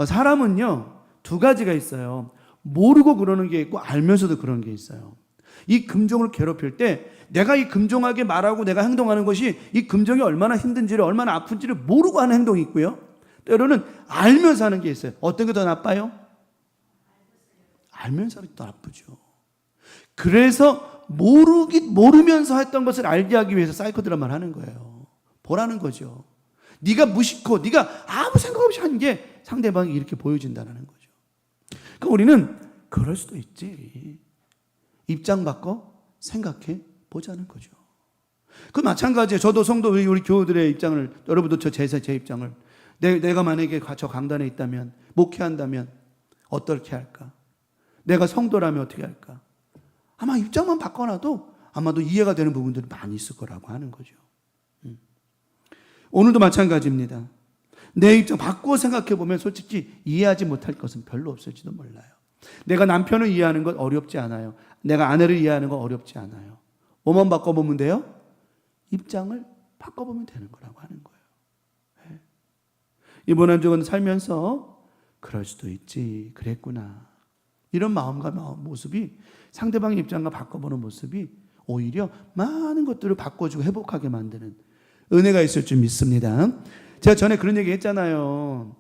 B: 사람은요 두 가지가 있어요. 모르고 그러는 게 있고 알면서도 그러는 게 있어요. 이 금종을 괴롭힐 때 내가 이 금종하게 말하고 내가 행동하는 것이 이 금종이 얼마나 힘든지를, 얼마나 아픈지를 모르고 하는 행동이 있고요, 때로는 알면서 하는 게 있어요. 어떤 게 더 나빠요? 알면서 하는 게 더 나쁘죠. 그래서 모르면서 했던 것을 알게 하기 위해서 사이코 드라마를 하는 거예요. 보라는 거죠. 네가 무심코, 네가 아무 생각 없이 하는 게 상대방이 이렇게 보여진다는 거죠. 그러니까 우리는 그럴 수도 있지. 입장 바꿔 생각해 보자는 거죠. 그 마찬가지예요. 저도 성도 우리 교우들의 입장을, 여러분도 제 입장을, 내가 만약에 저 강단에 있다면, 목회한다면 어떻게 할까? 내가 성도라면 어떻게 할까? 아마 입장만 바꿔놔도 아마도 이해가 되는 부분들이 많이 있을 거라고 하는 거죠. 오늘도 마찬가지입니다. 내 입장 바꾸어 생각해 보면 솔직히 이해하지 못할 것은 별로 없을지도 몰라요. 내가 남편을 이해하는 건 어렵지 않아요. 내가 아내를 이해하는 건 어렵지 않아요. 뭐만 바꿔보면 돼요? 입장을 바꿔보면 되는 거라고 하는 거예요. 네. 이번 한 주간 살면서 그럴 수도 있지, 그랬구나, 이런 마음과 모습이, 상대방의 입장과 바꿔보는 모습이 오히려 많은 것들을 바꿔주고 회복하게 만드는 은혜가 있을 줄 믿습니다. 제가 전에 그런 얘기 했잖아요.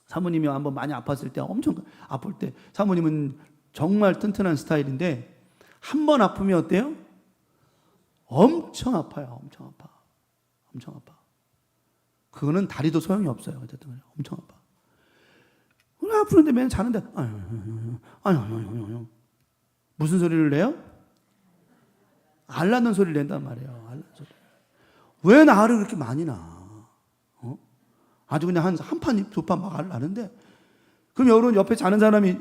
B: 사모님이 한번 많이 아팠을 때, 엄청 아플 때, 사모님은 정말 튼튼한 스타일인데 한 번 아프면 어때요? 엄청 아파요. 엄청 아파. 그거는 다리도 소용이 없어요. 어쨌든 간에 엄청 아파. 그래 아프는데 맨날 자는데 아유 무슨 소리를 내요? 알 낳는 소리를 낸단 말이에요. 알 낳는 소리. 왜 알을 그렇게 많이 낳아? 아주 그냥 한 판, 두 판 막 알 낳는데 그럼 여러분 옆에 자는 사람이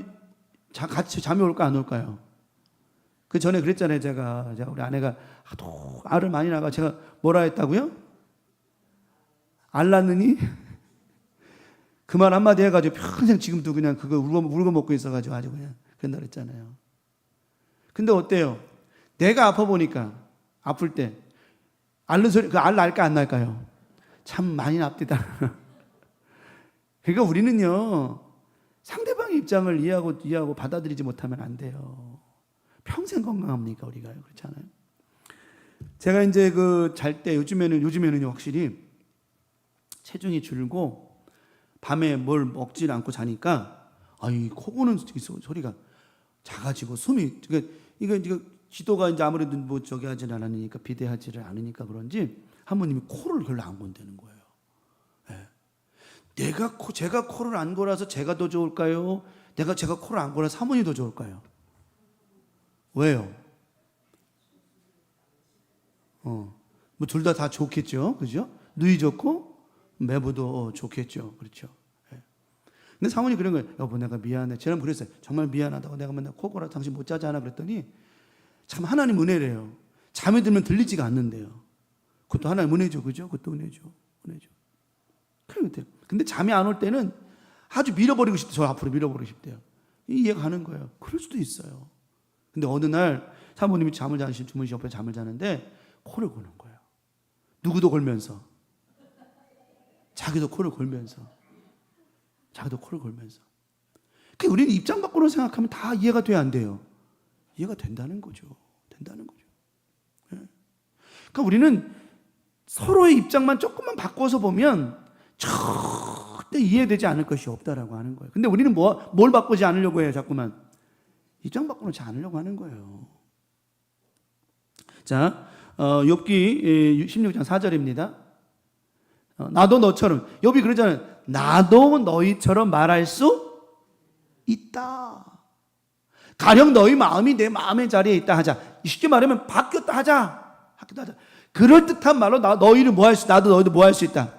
B: 같이 잠이 올까 안 올까요? 그 전에 그랬잖아요. 제가 우리 아내가 하도 알을 많이 낳아 제가 뭐라 했다고요? 알 낳느니 그 말 한마디 해가지고 평생 지금도 그냥 그거 울고 먹고 있어가지고 아주 그냥 그런 날 했잖아요. 근데 어때요? 내가 아파 보니까 아플 때 앓는 소리 그 알 날까 안 날까요? 참 많이 납디다. 그러니까 우리는요 상대방의 입장을 이해하고 받아들이지 못하면 안 돼요. 평생 건강합니까 우리가요? 그렇지 않아요? 제가 이제 그 잘 때 요즘에는 확실히 체중이 줄고 밤에 뭘 먹질 않고 자니까 이 코 고는 소리가 작아지고 숨이 이거 기도가 이제 아무래도 뭐 저기 하질 않으니까 비대하지를 않으니까 그런지 하모님이 코를 별로 안 건다는 거예요. 네. 제가 코를 안 골아서 제가 더 좋을까요? 제가 코를 안 골아서 사모님이 더 좋을까요? 왜요? 뭐 둘 다 좋겠죠, 그죠? 누이 좋고 매부도 좋겠죠, 그렇죠? 근데 사모님 그런 거예요. 여보 내가 미안해. 저는 그랬어요. 정말 미안하다고 내가 맨날 코 골아 당신 못 자잖아 그랬더니 참 하나님 은혜래요. 잠이 들면 들리지가 않는데요. 그것도 하나님 은혜죠, 그죠? 그것도 은혜죠. 근데 잠이 안 올 때는 아주 밀어버리고 싶대요. 저 앞으로 밀어버리고 싶대요. 이해가 가는 거예요. 그럴 수도 있어요. 근데 어느 날 사모님이 주무시 옆에 잠을 자는데 코를 고는 거예요. 누구도 골면서. 자기도 코를 골면서. 그러니까 우리는 입장 밖으로 생각하면 다 이해가 돼야 안 돼요. 이해가 된다는 거죠. 그러니까 우리는 서로의 입장만 조금만 바꿔서 보면 절대 이해되지 않을 것이 없다라고 하는 거예요. 근데 우리는 뭘 바꾸지 않으려고 해요, 자꾸만. 입장 바꾸지 않으려고 하는 거예요. 자, 욥기 16장 4절입니다. 나도 너처럼, 욥이 그러잖아요. 나도 너희처럼 말할 수 있다. 가령 너희 마음이 내 마음의 자리에 있다 하자. 쉽게 말하면 바뀌었다 하자. 그럴듯한 말로 너희도 뭐 할 수 있다.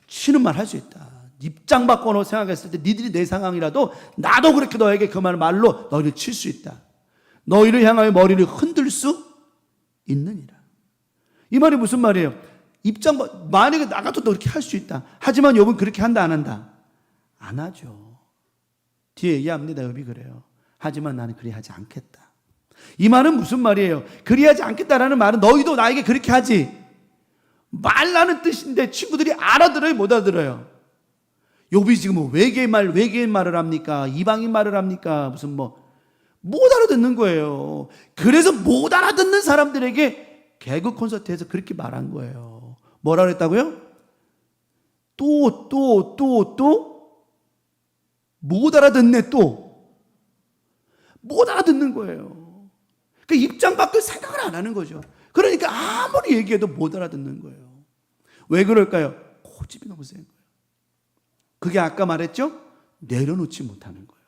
B: 쉬는 말 할 수 있다. 입장 바꿔놓고 생각했을 때 니들이 내 상황이라도 나도 그렇게 너에게 그 말로 너희를 칠 수 있다. 너희를 향하여 머리를 흔들 수 있느니라. 이 말이 무슨 말이에요? 만약에 나 같아도 그렇게 할 수 있다. 하지만 욥은 그렇게 한다 안 한다? 안 하죠. 뒤에 얘기합니다. 욥이 그래요. 하지만 나는 그리하지 않겠다. 이 말은 무슨 말이에요? 그리하지 않겠다라는 말은 너희도 나에게 그렇게 하지 말라는 뜻인데 친구들이 알아들어요? 못 알아들어요? 욥이 지금 뭐 외계인 말을 합니까? 이방인 말을 합니까? 무슨 못 알아듣는 거예요. 그래서 못 알아듣는 사람들에게 개그 콘서트에서 그렇게 말한 거예요. 뭐라 그랬다고요? 또 못 알아듣네. 못 알아듣는 거예요. 그 입장 바꿀 생각을 안 하는 거죠. 그러니까 아무리 얘기해도 못 알아듣는 거예요. 왜 그럴까요? 고집이 너무 센 거예요. 그게 아까 말했죠? 내려놓지 못하는 거예요.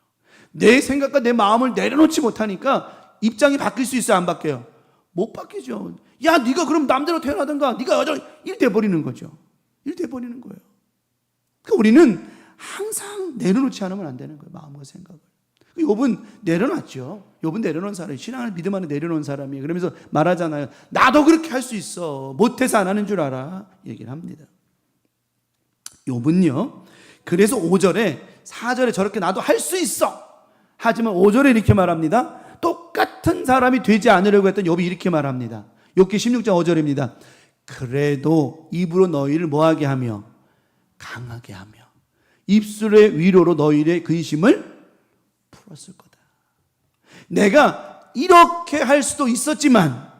B: 내 생각과 내 마음을 내려놓지 못하니까 입장이 바뀔 수 있어요? 안 바뀌어요? 못 바뀌죠. 야, 네가 그럼 남대로 태어나든가 네가 일 돼버리는 거죠. 일 돼버리는 거예요. 그러니까 우리는 항상 내려놓지 않으면 안 되는 거예요. 마음과 생각을. 욥은 내려놨죠. 욥은 내려놓은 사람이에요. 신앙을 믿음 안에 내려놓은 사람이에요. 그러면서 말하잖아요. 나도 그렇게 할 수 있어. 못해서 안 하는 줄 알아. 얘기를 합니다. 욥은요. 그래서 5절에 4절에 저렇게 나도 할 수 있어. 하지만 5절에 이렇게 말합니다. 똑같은 사람이 되지 않으려고 했던 욥이 이렇게 말합니다. 욥기 16장 5절입니다. 그래도 입으로 너희를 뭐하게 하며 강하게 하며 입술의 위로로 너희의 근심을 풀었을 거다. 내가 이렇게 할 수도 있었지만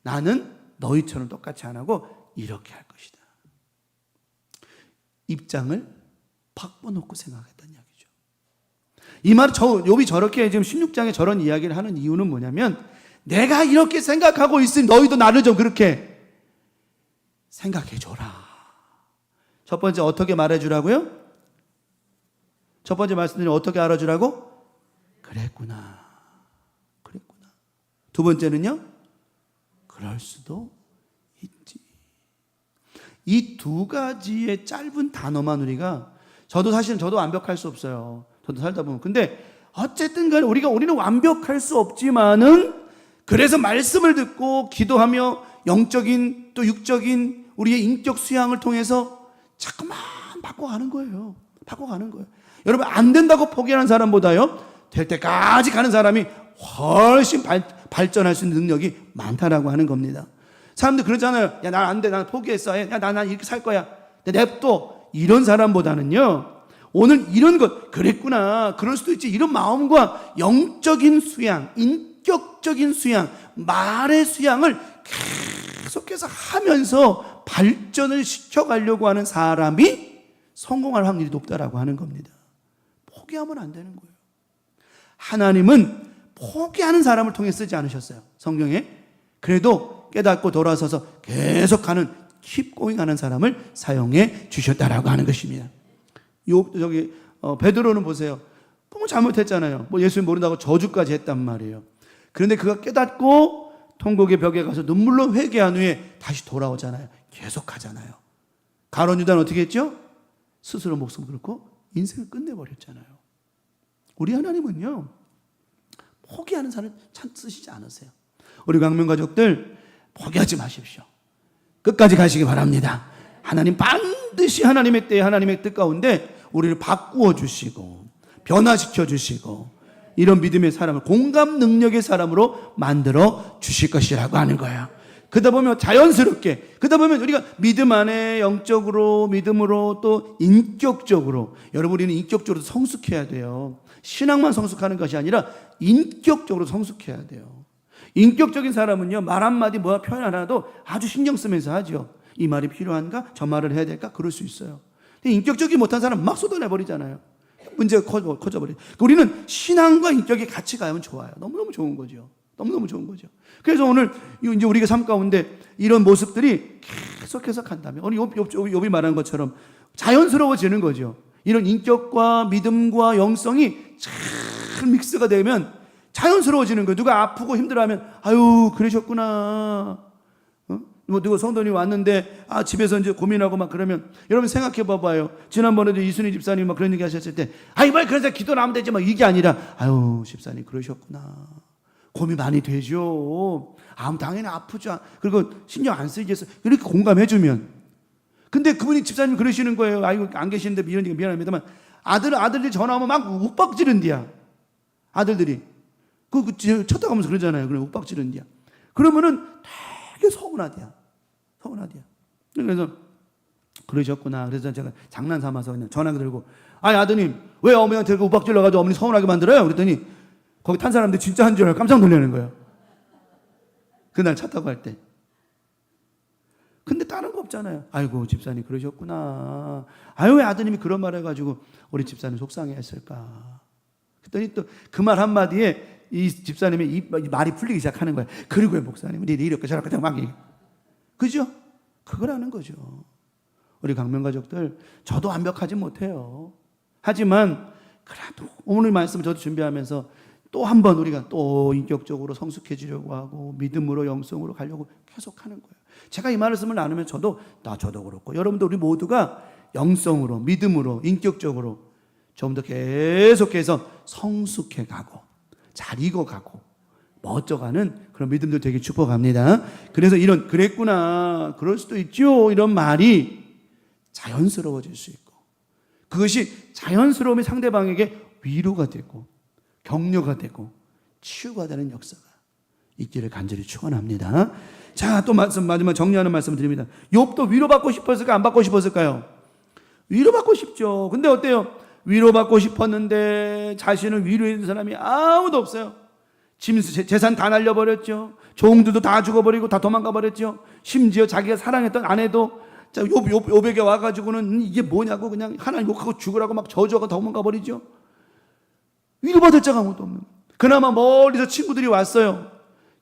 B: 나는 너희처럼 똑같이 안 하고 이렇게 할 것이다. 입장을 바꿔놓고 생각했다는 이야기죠. 이 말은 욥이 저렇게 지금 16장에 저런 이야기를 하는 이유는 뭐냐면 내가 이렇게 생각하고 있으니 너희도 나를 좀 그렇게 생각해줘라. 첫 번째 어떻게 말해주라고요? 첫 번째 말씀드린 어떻게 알아주라고? 그랬구나. 그랬구나. 두 번째는요? 그럴 수도 있지. 이 두 가지의 짧은 단어만 우리가 사실은 저도 완벽할 수 없어요. 저도 살다 보면. 근데 어쨌든 간에 우리는 완벽할 수 없지만은 그래서 말씀을 듣고 기도하며 영적인 또 육적인 우리의 인격 수양을 통해서 자꾸만 바꿔가는 거예요. 바꿔가는 거예요. 여러분 안 된다고 포기하는 사람보다요 될 때까지 가는 사람이 훨씬 발전할 수 있는 능력이 많다라고 하는 겁니다. 사람들 그러잖아요. 야, 난 안 돼. 난 포기했어. 야, 난 이렇게 살 거야. 냅둬. 이런 사람보다는요. 오늘 이런 것, 그랬구나. 그럴 수도 있지. 이런 마음과 영적인 수양, 인격적인 수양, 말의 수양을 계속해서 하면서 발전을 시켜가려고 하는 사람이 성공할 확률이 높다라고 하는 겁니다. 포기하면 안 되는 거예요. 하나님은 포기하는 사람을 통해 쓰지 않으셨어요. 성경에. 그래도 깨닫고 돌아서서 계속 가는 keep going 하는 사람을 사용해 주셨다라고 하는 것입니다. 베드로는 보세요. 너무 잘못했잖아요. 예수님 모른다고 저주까지 했단 말이에요. 그런데 그가 깨닫고 통곡의 벽에 가서 눈물로 회개한 후에 다시 돌아오잖아요. 계속 가잖아요. 가룟 유다는 어떻게 했죠? 스스로 목숨 걸고 인생을 끝내버렸잖아요. 우리 하나님은요 포기하는 사람을 참 쓰시지 않으세요. 우리 광명 가족들 포기하지 마십시오. 끝까지 가시기 바랍니다. 하나님 반드시 하나님의 때에 하나님의 뜻 가운데 우리를 바꾸어 주시고 변화시켜 주시고 이런 믿음의 사람을 공감 능력의 사람으로 만들어 주실 것이라고 하는 거야. 그러다 보면 자연스럽게 그러다 보면 우리가 믿음 안에 영적으로 믿음으로 또 인격적으로 여러분 우리는 인격적으로 성숙해야 돼요. 신앙만 성숙하는 것이 아니라 인격적으로 성숙해야 돼요. 인격적인 사람은요 말 한마디 뭐야 표현 하나도 아주 신경 쓰면서 하죠. 이 말이 필요한가? 저 말을 해야 될까? 그럴 수 있어요. 근데 인격적이 못한 사람은 막 쏟아내버리잖아요. 문제가 커져버려요. 우리는 신앙과 인격이 같이 가면 좋아요. 너무너무 좋은 거죠. 너무너무 좋은 거죠. 그래서 오늘 이제 우리가 삶 가운데 이런 모습들이 계속해서 간다면 오늘 욥이 말한 것처럼 자연스러워지는 거죠. 이런 인격과 믿음과 영성이 잘 믹스가 되면 자연스러워지는 거예요. 누가 아프고 힘들어하면 아유 그러셨구나. 누가 성도님 왔는데 집에서 이제 고민하고 막 그러면 여러분 생각해 봐봐요. 지난번에도 이순희 집사님 막 그런 얘기 하셨을 때 아이 말 그래서 기도를 하면 되지 막 이게 아니라 아유 집사님 그러셨구나. 고민 많이 되죠. 당연히 아프죠. 그리고 신경 안 쓰이게 해서 이렇게 공감해 주면 근데 그분이 집사님 그러시는 거예요. 아이고 안 계시는데 이런 얘기 미안합니다만 아들들이 전화 오면 막 욱박지른디야. 아들들이 쳤다가면서 그러잖아요. 그래 욱박지른디야. 그러면은 되게 서운하대요. 그래서 그러셨구나. 그래서 제가 장난 삼아서 그냥 전화기 들고 아드님 왜 어머니한테 욱박질러가지고 어머니 서운하게 만들어요? 그랬더니 거기 탄 사람들 진짜 한 줄 알고 깜짝 놀라는 거예요. 그날 차 타고 할 때. 근데 다른 거 없잖아요. 아이고 집사님 그러셨구나. 왜 아드님이 그런 말 해가지고 우리 집사님 속상해 했을까. 그랬더니 또 그 말 한마디에 이 집사님의 이 말이 풀리기 시작하는 거예요. 그리고요 목사님 우리 이렇게 저렇게 막 그죠? 그걸 하는 거죠. 우리 강명 가족들 저도 완벽하지 못해요. 하지만 그래도 오늘 말씀을 저도 준비하면서 또 한 번 우리가 또 인격적으로 성숙해지려고 하고 믿음으로 영성으로 가려고 계속 하는 거예요. 제가 이 말씀을 나누면 저도 그렇고 여러분도 우리 모두가 영성으로 믿음으로 인격적으로 좀 더 계속해서 성숙해 가고 잘 익어가고 멋져가는 그런 믿음들 되게 축복합니다. 그래서 이런 그랬구나 그럴 수도 있죠 이런 말이 자연스러워질 수 있고 그것이 자연스러움이 상대방에게 위로가 되고 격려가 되고 치유가 되는 역사가 있기를 간절히 축원합니다. 자, 또 마지막 정리하는 말씀을 드립니다. 욥도 위로받고 싶었을까 안 받고 싶었을까요? 위로받고 싶죠. 근데 어때요? 위로받고 싶었는데 자신을 위로해 주는 사람이 아무도 없어요. 재산 다 날려버렸죠. 종들도 다 죽어버리고 다 도망가 버렸죠. 심지어 자기가 사랑했던 아내도 욥에게 와가지고는 이게 뭐냐고 그냥 하나님 욕하고 죽으라고 막 저주하고 도망가 버리죠. 위로받을 자가 아무도 없는 거예요. 그나마 멀리서 친구들이 왔어요.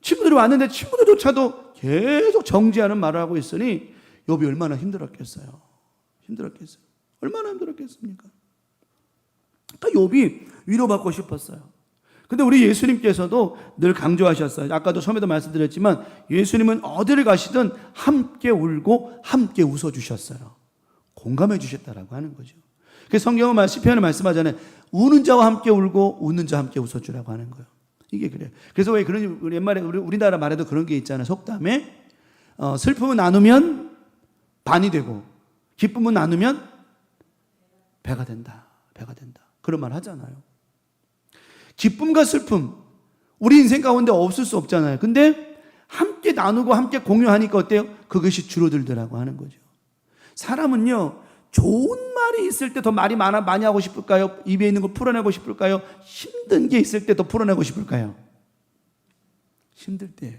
B: 친구들이 왔는데 친구들조차도 계속 정죄하는 말을 하고 있으니 욥이 얼마나 힘들었겠어요. 힘들었겠어요. 얼마나 힘들었겠습니까? 그러니까 욥이 위로받고 싶었어요. 근데 우리 예수님께서도 늘 강조하셨어요. 아까도 처음에도 말씀드렸지만 예수님은 어디를 가시든 함께 울고 함께 웃어주셨어요. 공감해 주셨다라고 하는 거죠. 그래서 성경은 시편을 말씀하잖아요. 우는 자와 함께 울고 웃는 자와 함께 웃어주라고 하는 거예요. 이게 그래요. 그래서 왜 그런 옛말에 우리나라 말에도 그런 게 있잖아요. 속담에 슬픔은 나누면 반이 되고 기쁨은 나누면 배가 된다. 배가 된다. 그런 말 하잖아요. 기쁨과 슬픔 우리 인생 가운데 없을 수 없잖아요. 근데 함께 나누고 함께 공유하니까 어때요? 그것이 줄어들더라고 하는 거죠. 사람은요, 좋은 말이 있을 때 더 말이 많이 하고 싶을까요? 입에 있는 걸 풀어내고 싶을까요? 힘든 게 있을 때 더 풀어내고 싶을까요? 힘들 때예요.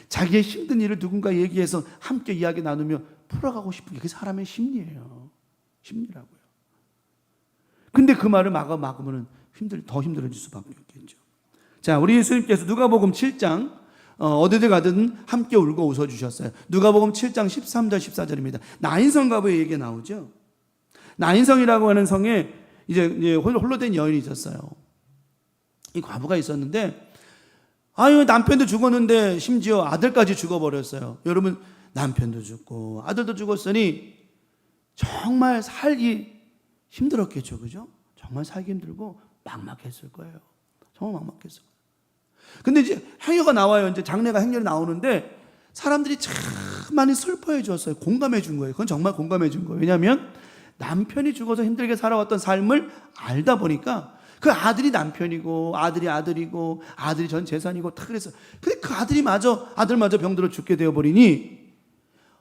B: 자기의 힘든 일을 누군가 얘기해서 함께 이야기 나누며 풀어가고 싶은 게 그게 사람의 심리예요. 심리라고요. 근데 그 말을 막으면 더 힘들어질 수밖에 없겠죠. 자, 우리 예수님께서 누가복음 7장 어디를 가든 함께 울고 웃어주셨어요. 누가복음 7장 13절 14절입니다. 나인성 과부의 얘기가 나오죠. 나인성이라고 하는 성에 이제 홀로 된 여인이 있었어요. 이 과부가 있었는데 남편도 죽었는데 심지어 아들까지 죽어버렸어요. 여러분, 남편도 죽고 아들도 죽었으니 정말 살기 힘들었겠죠. 그죠? 정말 살기 힘들고 막막했을 거예요. 정말 막막했을 거예요. 근데 이제 행여가 나와요. 이제 장례가 행렬이 나오는데 사람들이 참 많이 슬퍼해 주었어요. 공감해 준 거예요. 그건 정말 공감해 준 거예요. 왜냐하면 남편이 죽어서 힘들게 살아왔던 삶을 알다 보니까 그 아들이 남편이고 아들이 아들이고 아들이 전 재산이고 다 그래서 근데 그 아들마저 병들어 죽게 되어버리니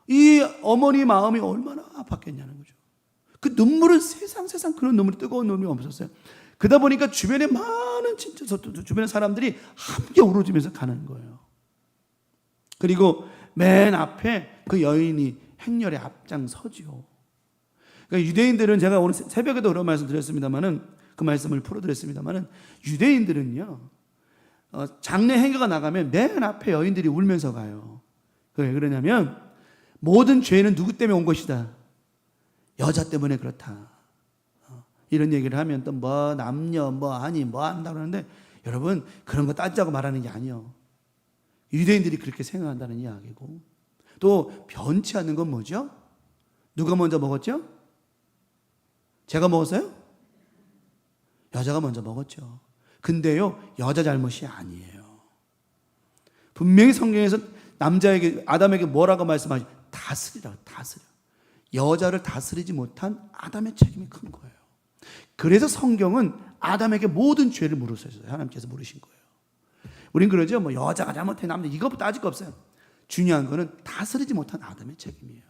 B: 이 어머니 마음이 얼마나 아팠겠냐는 거죠. 그 눈물은 세상 그런 눈물이 뜨거운 눈물이 없었어요. 그러다 보니까 주변에 많은 주변의 사람들이 함께 울어주면서 가는 거예요. 그리고 맨 앞에 그 여인이 행렬에 앞장서지요. 그러니까 유대인들은 제가 오늘 새벽에도 그런 말씀 드렸습니다만은 그 말씀을 풀어드렸습니다만은 유대인들은요 장례 행여가 나가면 맨 앞에 여인들이 울면서 가요. 왜 그러냐면 모든 죄는 누구 때문에 온 것이다. 여자 때문에 그렇다. 이런 얘기를 하면 또 남녀 한다 그러는데 여러분 그런 거 따지자고 말하는 게 아니에요. 유대인들이 그렇게 생각한다는 이야기고 또 변치 않는 건 뭐죠? 누가 먼저 먹었죠? 제가 먹었어요? 여자가 먼저 먹었죠. 근데요 여자 잘못이 아니에요. 분명히 성경에서 남자에게 아담에게 뭐라고 말씀하시죠? 다스리라. 여자를 다스리지 못한 아담의 책임이 큰 거예요. 그래서 성경은 아담에게 모든 죄를 물으셨어요. 하나님께서 물으신 거예요. 우린 그러죠. 여자가 잘못해 남자 이것부터 따질 거 없어요. 중요한 거는 다스리지 못한 아담의 책임이에요.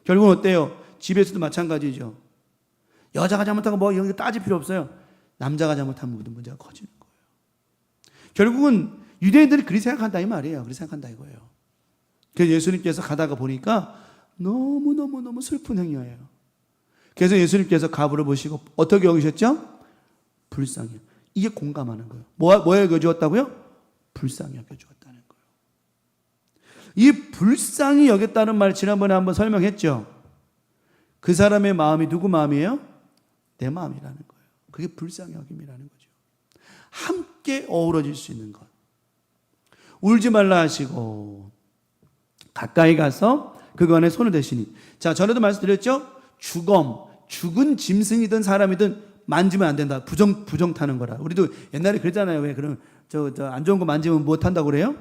B: 결국은 어때요? 집에서도 마찬가지죠. 여자가 잘못하고 이런 거 따질 필요 없어요. 남자가 잘못하면 모든 문제가 커지는 거예요. 결국은 유대인들이 그렇게 생각한다 이 말이에요. 그렇게 생각한다 이거예요. 그래서 예수님께서 가다가 보니까 너무 슬픈 행위예요. 그래서 예수님께서 과부를 보시고 어떻게 여기셨죠? 불쌍히. 이게 공감하는 거예요. 뭐에 여겨주었다고요? 불쌍히 여겨주었다는 거예요. 이 불쌍히 여겼다는 말 지난번에 한번 설명했죠. 그 사람의 마음이 누구 마음이에요? 내 마음이라는 거예요. 그게 불쌍히 여김이라는 거죠. 함께 어우러질 수 있는 것. 울지 말라 하시고 가까이 가서 그간에 손을 대시니. 자, 전에도 말씀드렸죠? 죽은 짐승이든 사람이든 만지면 안 된다. 부정 타는 거라. 우리도 옛날에 그랬잖아요. 왜 그럼 안 좋은 거 만지면 뭐 탄다고 그래요?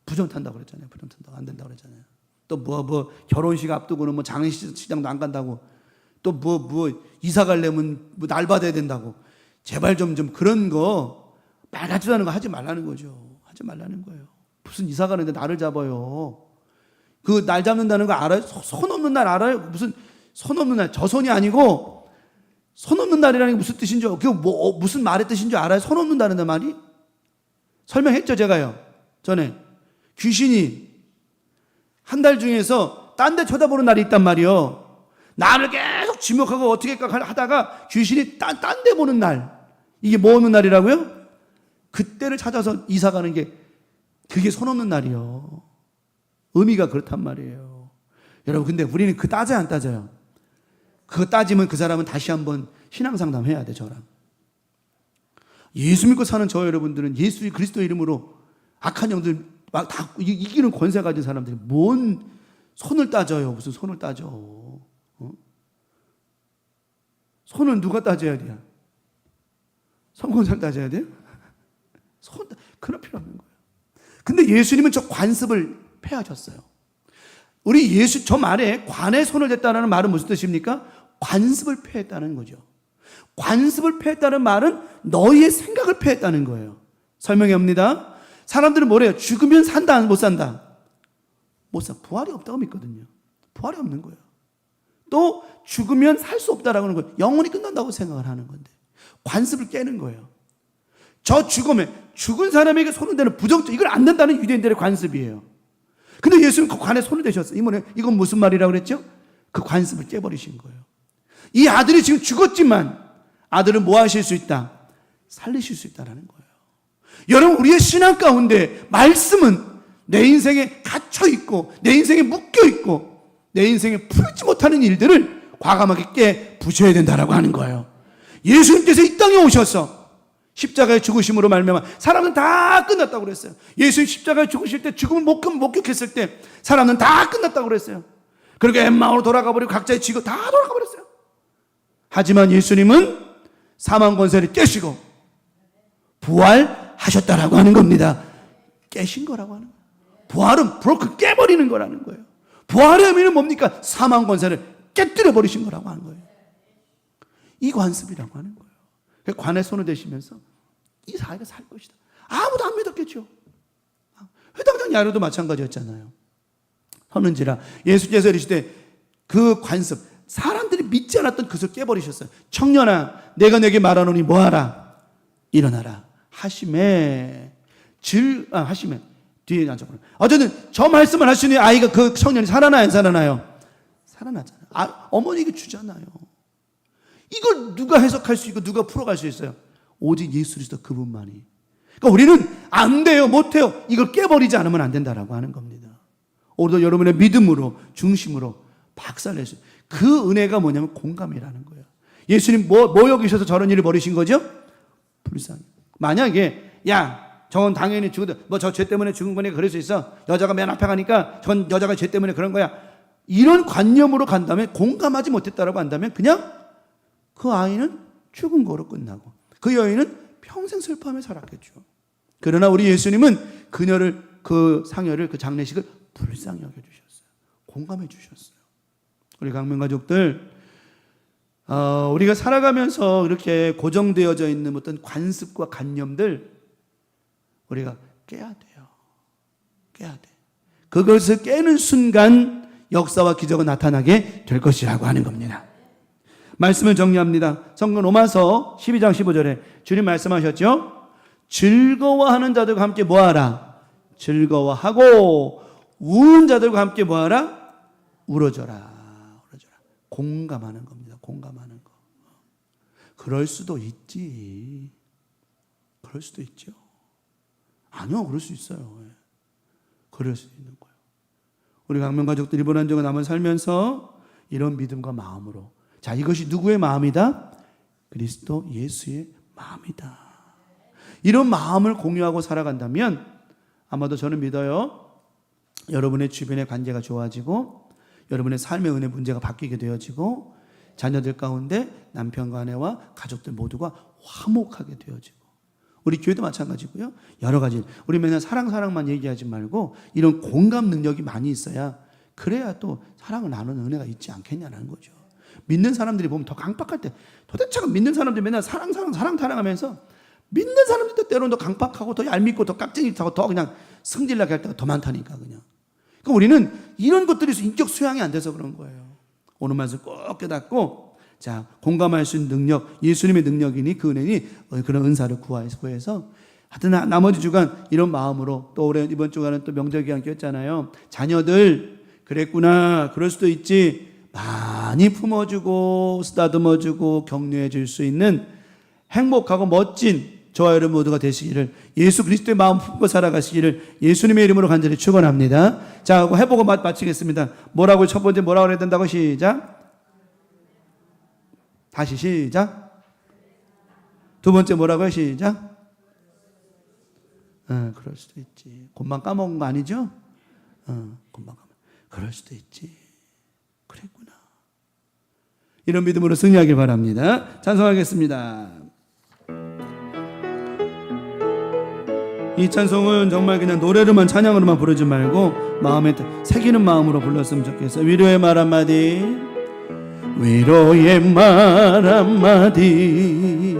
B: 부정 탄다고 그랬잖아요. 부정 탄다고 안 된다고 그랬잖아요. 또 결혼식 앞두고는 장례식장도 안 간다고. 또 이사 가려면 날 받아야 된다고. 제발 좀 그런 거 말 같지도 않은 거 하지 말라는 거죠. 하지 말라는 거예요. 무슨 이사 가는데 날을 잡아요. 그 날 잡는다는 거 알아요? 손 없는 날 알아요? 무슨 손 없는 날, 저 손이 아니고 손 없는 날이라는 게 무슨 뜻인 줄, 그게 무슨 말의 뜻인 줄 알아요? 손 없는다는 말이? 설명했죠, 제가요. 전에. 귀신이 한 달 중에서 딴 데 쳐다보는 날이 있단 말이요. 나를 계속 지목하고 어떻게 하다가 귀신이 딴 데 보는 날. 이게 뭐 없는 날이라고요? 그때를 찾아서 이사 가는 게 그게 손 없는 날이요. 의미가 그렇단 말이에요. 여러분, 근데 우리는 따져요, 안 따져요? 그거 따지면 그 사람은 다시 한번 신앙상담 해야 돼, 저랑. 예수 믿고 사는 저 여러분들은 예수 그리스도 이름으로 악한 영들 막 다 이기는 권세 가진 사람들이 뭔 손을 따져요. 무슨 손을 따져. 손은 누가 따져야 돼요? 성공사를 따져야 돼요? 그럴 필요 없는 거예요. 근데 예수님은 저 관습을 폐하셨어요. 우리 저 말에 관에 손을 댔다는 말은 무슨 뜻입니까? 관습을 폐했다는 거죠. 관습을 폐했다는 말은 너희의 생각을 폐했다는 거예요. 설명이 옵니다. 사람들은 뭐래요? 죽으면 산다, 못 산다? 못 사. 부활이 없다고 믿거든요. 부활이 없는 거예요. 또 죽으면 살 수 없다라고 하는 거예요. 영혼이 끝난다고 생각을 하는 건데 관습을 깨는 거예요. 저 죽음에 죽은 사람에게 손을 대는 부정적, 이걸 안 된다는 유대인들의 관습이에요. 근데 예수는 그 관에 손을 대셨어요. 이건 무슨 말이라고 그랬죠? 그 관습을 깨버리신 거예요. 이 아들이 지금 죽었지만 아들은 뭐 하실 수 있다? 살리실 수 있다는 거예요. 여러분, 우리의 신앙 가운데 말씀은 내 인생에 갇혀있고 내 인생에 묶여있고 내 인생에 풀지 못하는 일들을 과감하게 깨 부셔야 된다라고 하는 거예요. 예수님께서 이 땅에 오셔서 십자가의 죽으심으로 말미암아 사람은 다 끝났다고 그랬어요. 예수님 십자가에 죽으실 때 죽음을 목격했을 때 사람은 다 끝났다고 그랬어요. 그러니까 엠마오로 돌아가 버리고 각자의 지고 다 돌아가 버렸어요. 하지만 예수님은 사망 권세를 깨시고 부활하셨다라고 하는 겁니다. 깨신 거라고 하는 거예요. 부활은 브로크 깨버리는 거라는 거예요. 부활의 의미는 뭡니까? 사망 권세를 깨뜨려 버리신 거라고 하는 거예요. 이 관습이라고 하는 거예요. 관에 손을 대시면서 이 사회가 살 것이다. 아무도 안 믿었겠죠. 회당장 야로도 마찬가지였잖아요. 하는지라 예수께서 이르시되 그 관습, 사람들이 믿지 않았던 그것을 깨버리셨어요. 청년아, 내가 내게 말하노니 뭐하라? 일어나라. 하심에 뒤에 앉아보라. 어쨌든 저 말씀을 하시니 아이가, 그 청년이 살아나요, 안 살아나요? 살아나잖아요. 어머니가 주잖아요. 이걸 누가 해석할 수 있고 누가 풀어갈 수 있어요? 오직 예수 그리스도 그분만이. 그러니까 우리는 안 돼요, 못 해요, 이걸 깨버리지 않으면 안 된다라고 하는 겁니다. 오늘도 여러분의 믿음으로, 중심으로 박살내서, 그 은혜가 뭐냐면 공감이라는 거예요. 예수님 뭐 여기셔서 저런 일을 벌이신 거죠? 불쌍해. 만약에 저건 당연히 죽어도 저 죄 때문에 죽은 거니까 그럴 수 있어, 여자가 맨 앞에 가니까 전 여자가 죄 때문에 그런 거야, 이런 관념으로 간다면, 공감하지 못했다라고 한다면 그냥 그 아이는 죽은 거로 끝나고 그 여인은 평생 슬퍼하며 살았겠죠. 그러나 우리 예수님은 그녀를, 그 상여를, 그 장례식을 불쌍히 여겨주셨어요. 공감해 주셨어요. 우리 강명가족들, 우리가 살아가면서 이렇게 고정되어져 있는 어떤 관습과 관념들 우리가 깨야 돼요. 깨야 돼. 그것을 깨는 순간 역사와 기적은 나타나게 될 것이라고 하는 겁니다. 말씀을 정리합니다. 성경 로마서 12장 15절에 주님 말씀하셨죠? 즐거워하는 자들과 함께 뭐하라? 즐거워하고 우는 자들과 함께 뭐하라? 울어줘라. 공감하는 겁니다. 공감하는 거. 그럴 수도 있지. 그럴 수도 있죠. 아니요, 그럴 수 있어요. 그럴 수 있는 거예요. 우리 강명가족들이 이번 한 주간 남은 살면서 이런 믿음과 마음으로, 자, 이것이 누구의 마음이다? 그리스도 예수의 마음이다. 이런 마음을 공유하고 살아간다면 아마도 저는 믿어요, 여러분의 주변의 관계가 좋아지고 여러분의 삶의 은혜 문제가 바뀌게 되어지고 자녀들 가운데 남편과 아내와 가족들 모두가 화목하게 되어지고, 우리 교회도 마찬가지고요. 여러 가지, 우리 맨날 사랑만 얘기하지 말고 이런 공감 능력이 많이 있어야, 그래야 또 사랑을 나누는 은혜가 있지 않겠냐는 거죠. 믿는 사람들이 보면 더 강박할 때, 도대체 믿는 사람들이 맨날 사랑 타랑하면서 믿는 사람들도 때로는 더 강박하고 더 얄밉고 더 깍쟁이 타고 더 그냥 성질나게 할 때가 더 많다니까. 그러니까 우리는 이런 것들이 인격 수양이 안 돼서 그런 거예요. 오늘 말씀 꼭 깨닫고, 자, 공감할 수 있는 능력, 예수님의 능력이니 그 은혜니 그런 은사를 구해서 하여튼 나머지 주간 이런 마음으로, 또 올해 이번 주간은 또 명절 기간 꼈잖아요. 자녀들 그랬구나, 그럴 수도 있지, 많이 품어주고 쓰다듬어주고 격려해 줄 수 있는 행복하고 멋진 저와 여러분 모두가 되시기를, 예수 그리스도의 마음 품고 살아가시기를 예수님의 이름으로 간절히 축원합니다. 자, 해보고 마치겠습니다. 첫 번째 뭐라고 해야 된다고? 시작. 다시 시작. 두 번째 뭐라고요? 시작. 그럴 수도 있지. 곧만 까먹은 거 아니죠? 곧만 까먹. 그럴 수도 있지. 그랬구나. 이런 믿음으로 승리하길 바랍니다. 찬송하겠습니다. 이 찬송은 정말 그냥 노래로만 찬양으로만 부르지 말고 마음에 새기는 마음으로 불렀으면 좋겠어요. 위로의 말 한마디, 위로의 말 한마디,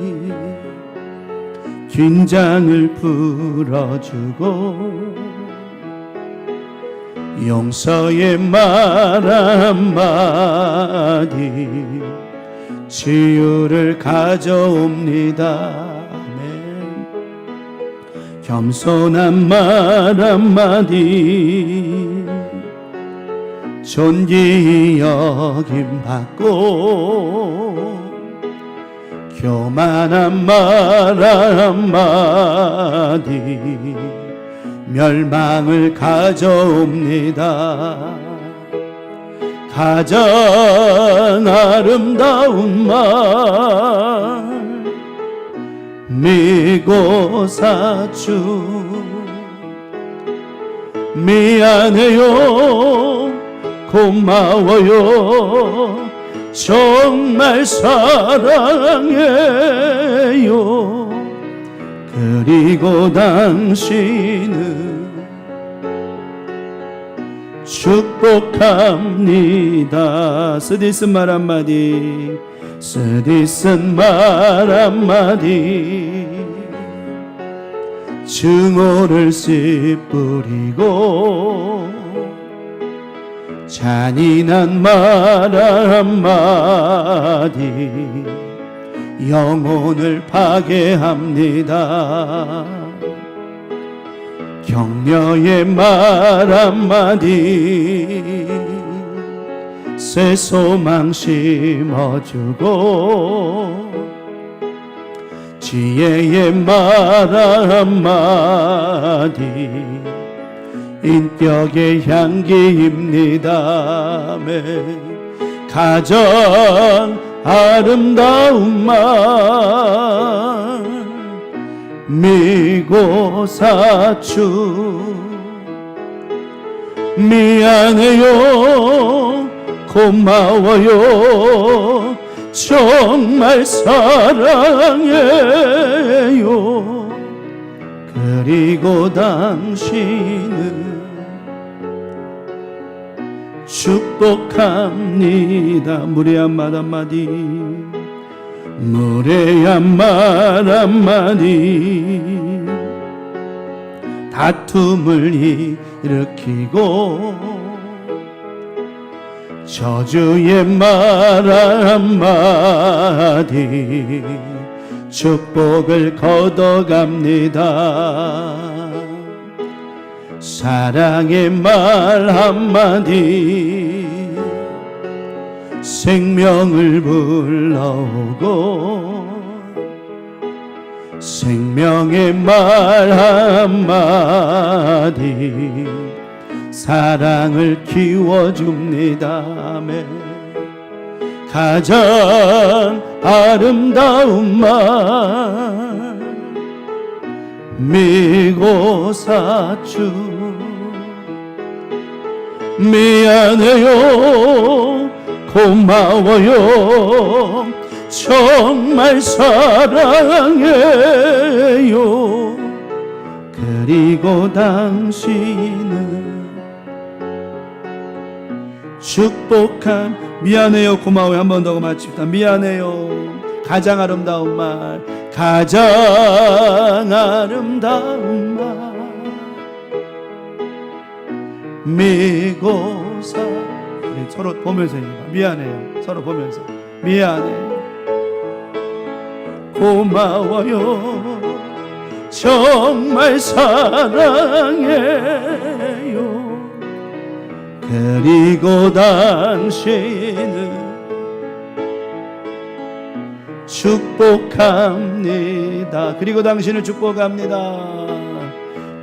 B: 긴장을 풀어주고 용서의 말 한마디, 치유를 가져옵니다. 겸손한 말 한마디, 존귀 여김 받고 교만한 말 한마디, 멸망을 가져옵니다. 가장 아름다운 말 미고사주, 미안해요, 고마워요, 정말 사랑해요. 그리고 당신은 축복합니다. 쓰디쓴 말 한마디, 쓰디쓴 말 한마디, 증오를 씨뿌리고 잔인한 말 한마디, 영혼을 파괴합니다. 격려의 말 한마디, 새 소망 심어주고 지혜의 말 한마디, 인격의 향기입니다. 가장 아름다운 말 미고사주, 미안해요, 고마워요, 정말 사랑해요. 그리고 당신은 축복합니다. 무례한 말 한마디, 무례한 말 한마디, 다툼을 일으키고 저주의 말 한마디, 축복을 걷어갑니다. 사랑의 말 한마디, 생명을 불러오고 생명의 말 한마디, 사랑을 키워줍니다. 아멘. 가장 아름다운 말 미고사주, 미안해요, 고마워요, 정말 사랑해요. 그리고 당신은 축복한, 미안해요, 고마워요. 한 번 더 마칩시다. 미안해요, 가장 아름다운 말, 가장 아름다운 말 미고사. 우리 서로 보면서 미안해요, 서로 보면서 미안해요, 고마워요, 정말 사랑해요. 그리고 당신은 축복합니다. 그리고 당신을 축복합니다.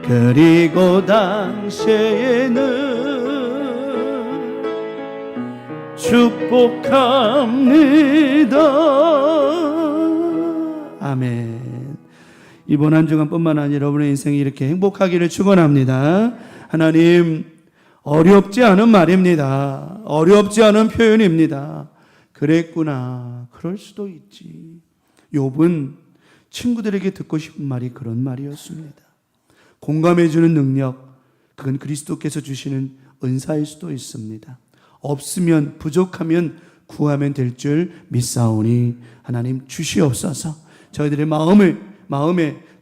B: 그리고 당신은 축복합니다. 아멘. 이번 한 주간뿐만 아니라 여러분의 인생이 이렇게 행복하기를 축원합니다. 하나님, 어렵지 않은 말입니다. 어렵지 않은 표현입니다. 그랬구나. 그럴 수도 있지. 욥은 친구들에게 듣고 싶은 말이 그런 말이었습니다. 공감해주는 능력, 그건 그리스도께서 주시는 은사일 수도 있습니다. 없으면, 부족하면 구하면 될 줄 믿사오니 하나님 주시옵소서. 저희들의 마음에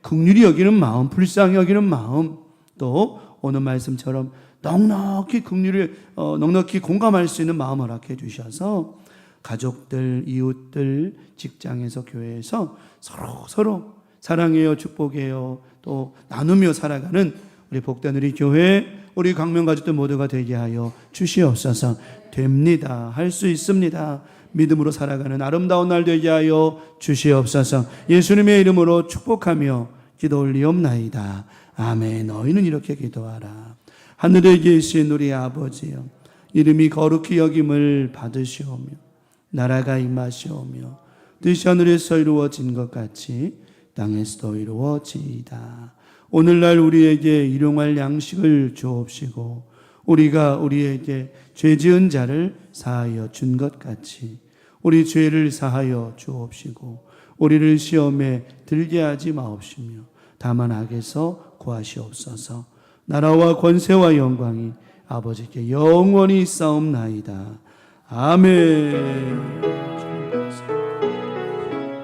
B: 긍휼히 여기는 마음, 불쌍히 여기는 마음, 또 오늘 말씀처럼 넉넉히 긍휼을 넉넉히 공감할 수 있는 마음 허락해 주셔서 가족들, 이웃들, 직장에서, 교회에서 서로 사랑해요, 축복해요, 또 나누며 살아가는 우리 복된 우리 교회, 우리 광명 가족들 모두가 되게 하여 주시옵소서. 됩니다. 할 수 있습니다. 믿음으로 살아가는 아름다운 날 되게 하여 주시옵소서. 예수님의 이름으로 축복하며 기도 올리옵나이다. 아멘. 너희는 이렇게 기도하라. 하늘에 계신 우리 아버지여, 이름이 거룩히 여김을 받으시오며 나라가 임하시오며 뜻이 하늘에서 이루어진 것 같이 땅에서도 이루어지이다. 오늘날 우리에게 일용할 양식을 주옵시고 우리가 우리에게 죄 지은 자를 사하여 준 것 같이 우리 죄를 사하여 주옵시고 우리를 시험에 들게 하지 마옵시며 다만 악에서 구하시옵소서. 나라와 권세와 영광이 아버지께 영원히 있사옵나이다. 아멘.